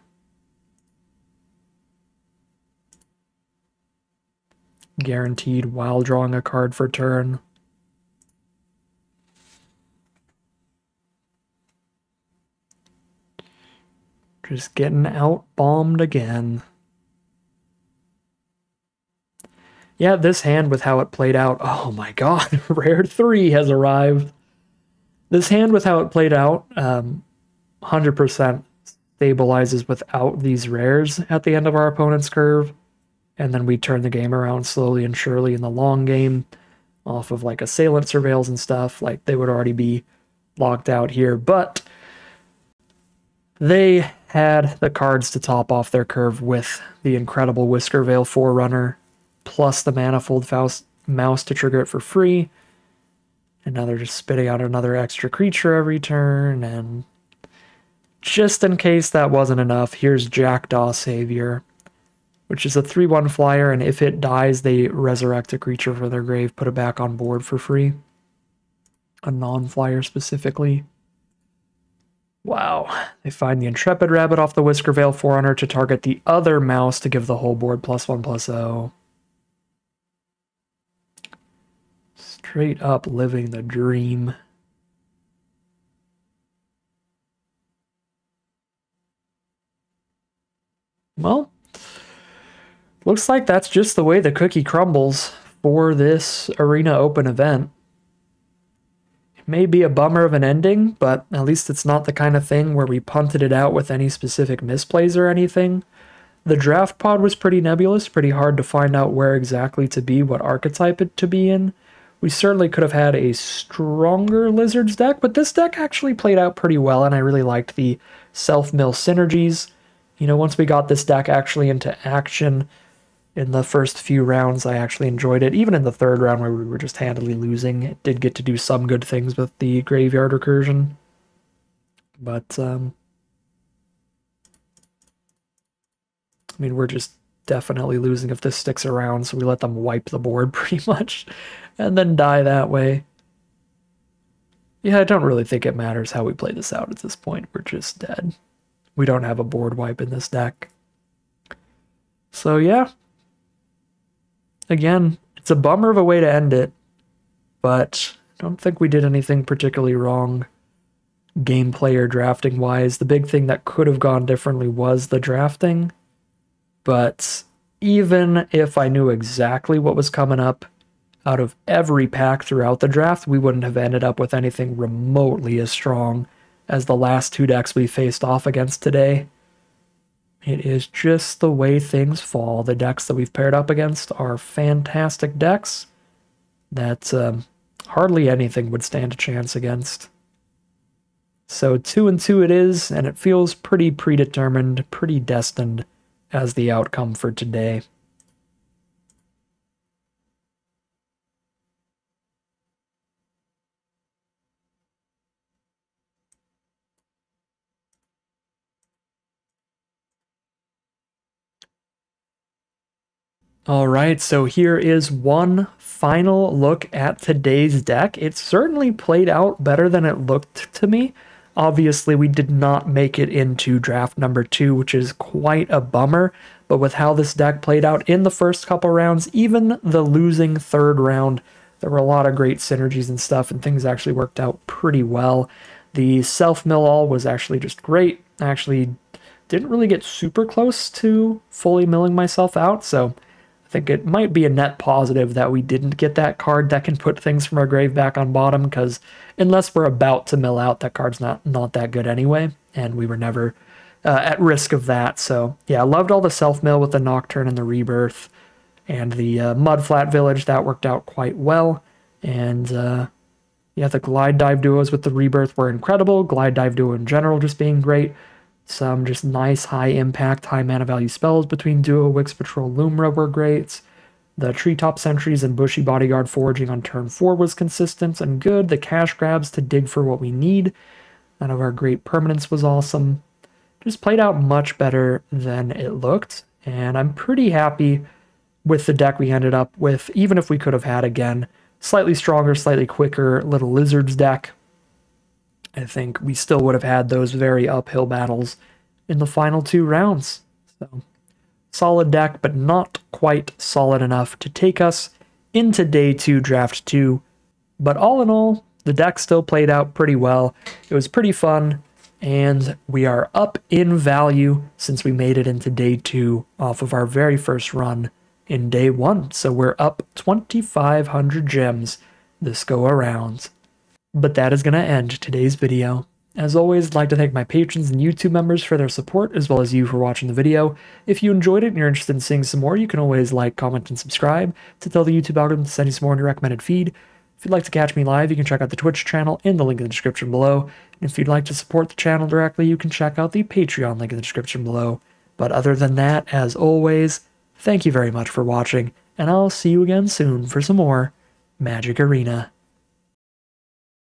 Guaranteed while drawing a card for turn. Just getting out-bombed again. Yeah, this hand with how it played out, oh my god, Rare 3 has arrived. This hand with how it played out, 100% stabilizes without these rares at the end of our opponent's curve, and then we turn the game around slowly and surely in the long game off of like assailant surveils and stuff. Like they would already be locked out here, but they had the cards to top off their curve with the incredible Whiskervale Forerunner, plus the Manifold Mouse to trigger it for free. And now they're just spitting out another extra creature every turn, and just in case that wasn't enough, here's Jackdaw Savior, which is a 3/1 flyer, and if it dies, they resurrect a creature from their grave, put it back on board for free. A non-flyer specifically. Wow. They find the Intrepid Rabbit off the Whiskervale Forerunner to target the other mouse to give the whole board +1/+0. Straight up living the dream. Well, looks like that's just the way the cookie crumbles for this Arena Open event. It may be a bummer of an ending, but at least it's not the kind of thing where we punted it out with any specific misplays or anything. The draft pod was pretty nebulous, pretty hard to find out where exactly to be, what archetype it to be in. We certainly could have had a stronger Lizards deck, but this deck actually played out pretty well, and I really liked the self-mill synergies. You know, once we got this deck actually into action in the first few rounds, I actually enjoyed it. Even in the third round where we were just handily losing, it did get to do some good things with the Graveyard Recursion. But, I mean, we're just definitely losing if this sticks around, so we let them wipe the board pretty much, and then die that way. Yeah, I don't really think it matters how we play this out at this point. We're just dead. We don't have a board wipe in this deck. So yeah. Again, it's a bummer of a way to end it, but I don't think we did anything particularly wrong gameplay or drafting wise. The big thing that could have gone differently was the drafting, but even if I knew exactly what was coming up out of every pack throughout the draft, we wouldn't have ended up with anything remotely as strong as the last two decks we faced off against today. It is just the way things fall. The decks that we've paired up against are fantastic decks that hardly anything would stand a chance against. So 2-2 it is, and it feels pretty predetermined, pretty destined as the outcome for today. All right, so here is one final look at today's deck. It certainly played out better than it looked to me. Obviously, we did not make it into draft number 2, which is quite a bummer. But with how this deck played out in the first couple rounds, even the losing third round, there were a lot of great synergies and stuff, and things actually worked out pretty well. The self-mill all was actually just great. I actually didn't really get super close to fully milling myself out, so I think it might be a net positive that we didn't get that card that can put things from our grave back on bottom, because unless we're about to mill out, that card's not that good anyway, and we were never at risk of that. So yeah, I loved all the self-mill with the Nocturne and the Rebirth, and the Mudflat Village, that worked out quite well. And yeah, the Glide Dive duos with the Rebirth were incredible. Glide Dive duo in general just being great. Some just nice high impact, high mana value spells between Duo, Wix Patrol, Lumra were great. The Treetop Sentries and Bushy Bodyguard foraging on turn 4 was consistent and good. The cash grabs to dig for what we need. None of our great permanence was awesome. Just played out much better than it looked, and I'm pretty happy with the deck we ended up with, even if we could have had, again, slightly stronger, slightly quicker Little Lizards deck. I think we still would have had those very uphill battles in the final 2 rounds. So, solid deck, but not quite solid enough to take us into day 2, draft 2. But all in all, the deck still played out pretty well. It was pretty fun, and we are up in value since we made it into day 2 off of our very first run in day 1. So we're up 2,500 gems this go around. But that is going to end today's video. As always, I'd like to thank my patrons and YouTube members for their support, as well as you for watching the video. If you enjoyed it and you're interested in seeing some more, you can always like, comment, and subscribe to tell the YouTube algorithm to send you some more in your recommended feed. If you'd like to catch me live, you can check out the Twitch channel in the link in the description below. And if you'd like to support the channel directly, you can check out the Patreon link in the description below. But other than that, as always, thank you very much for watching, and I'll see you again soon for some more Magic Arena.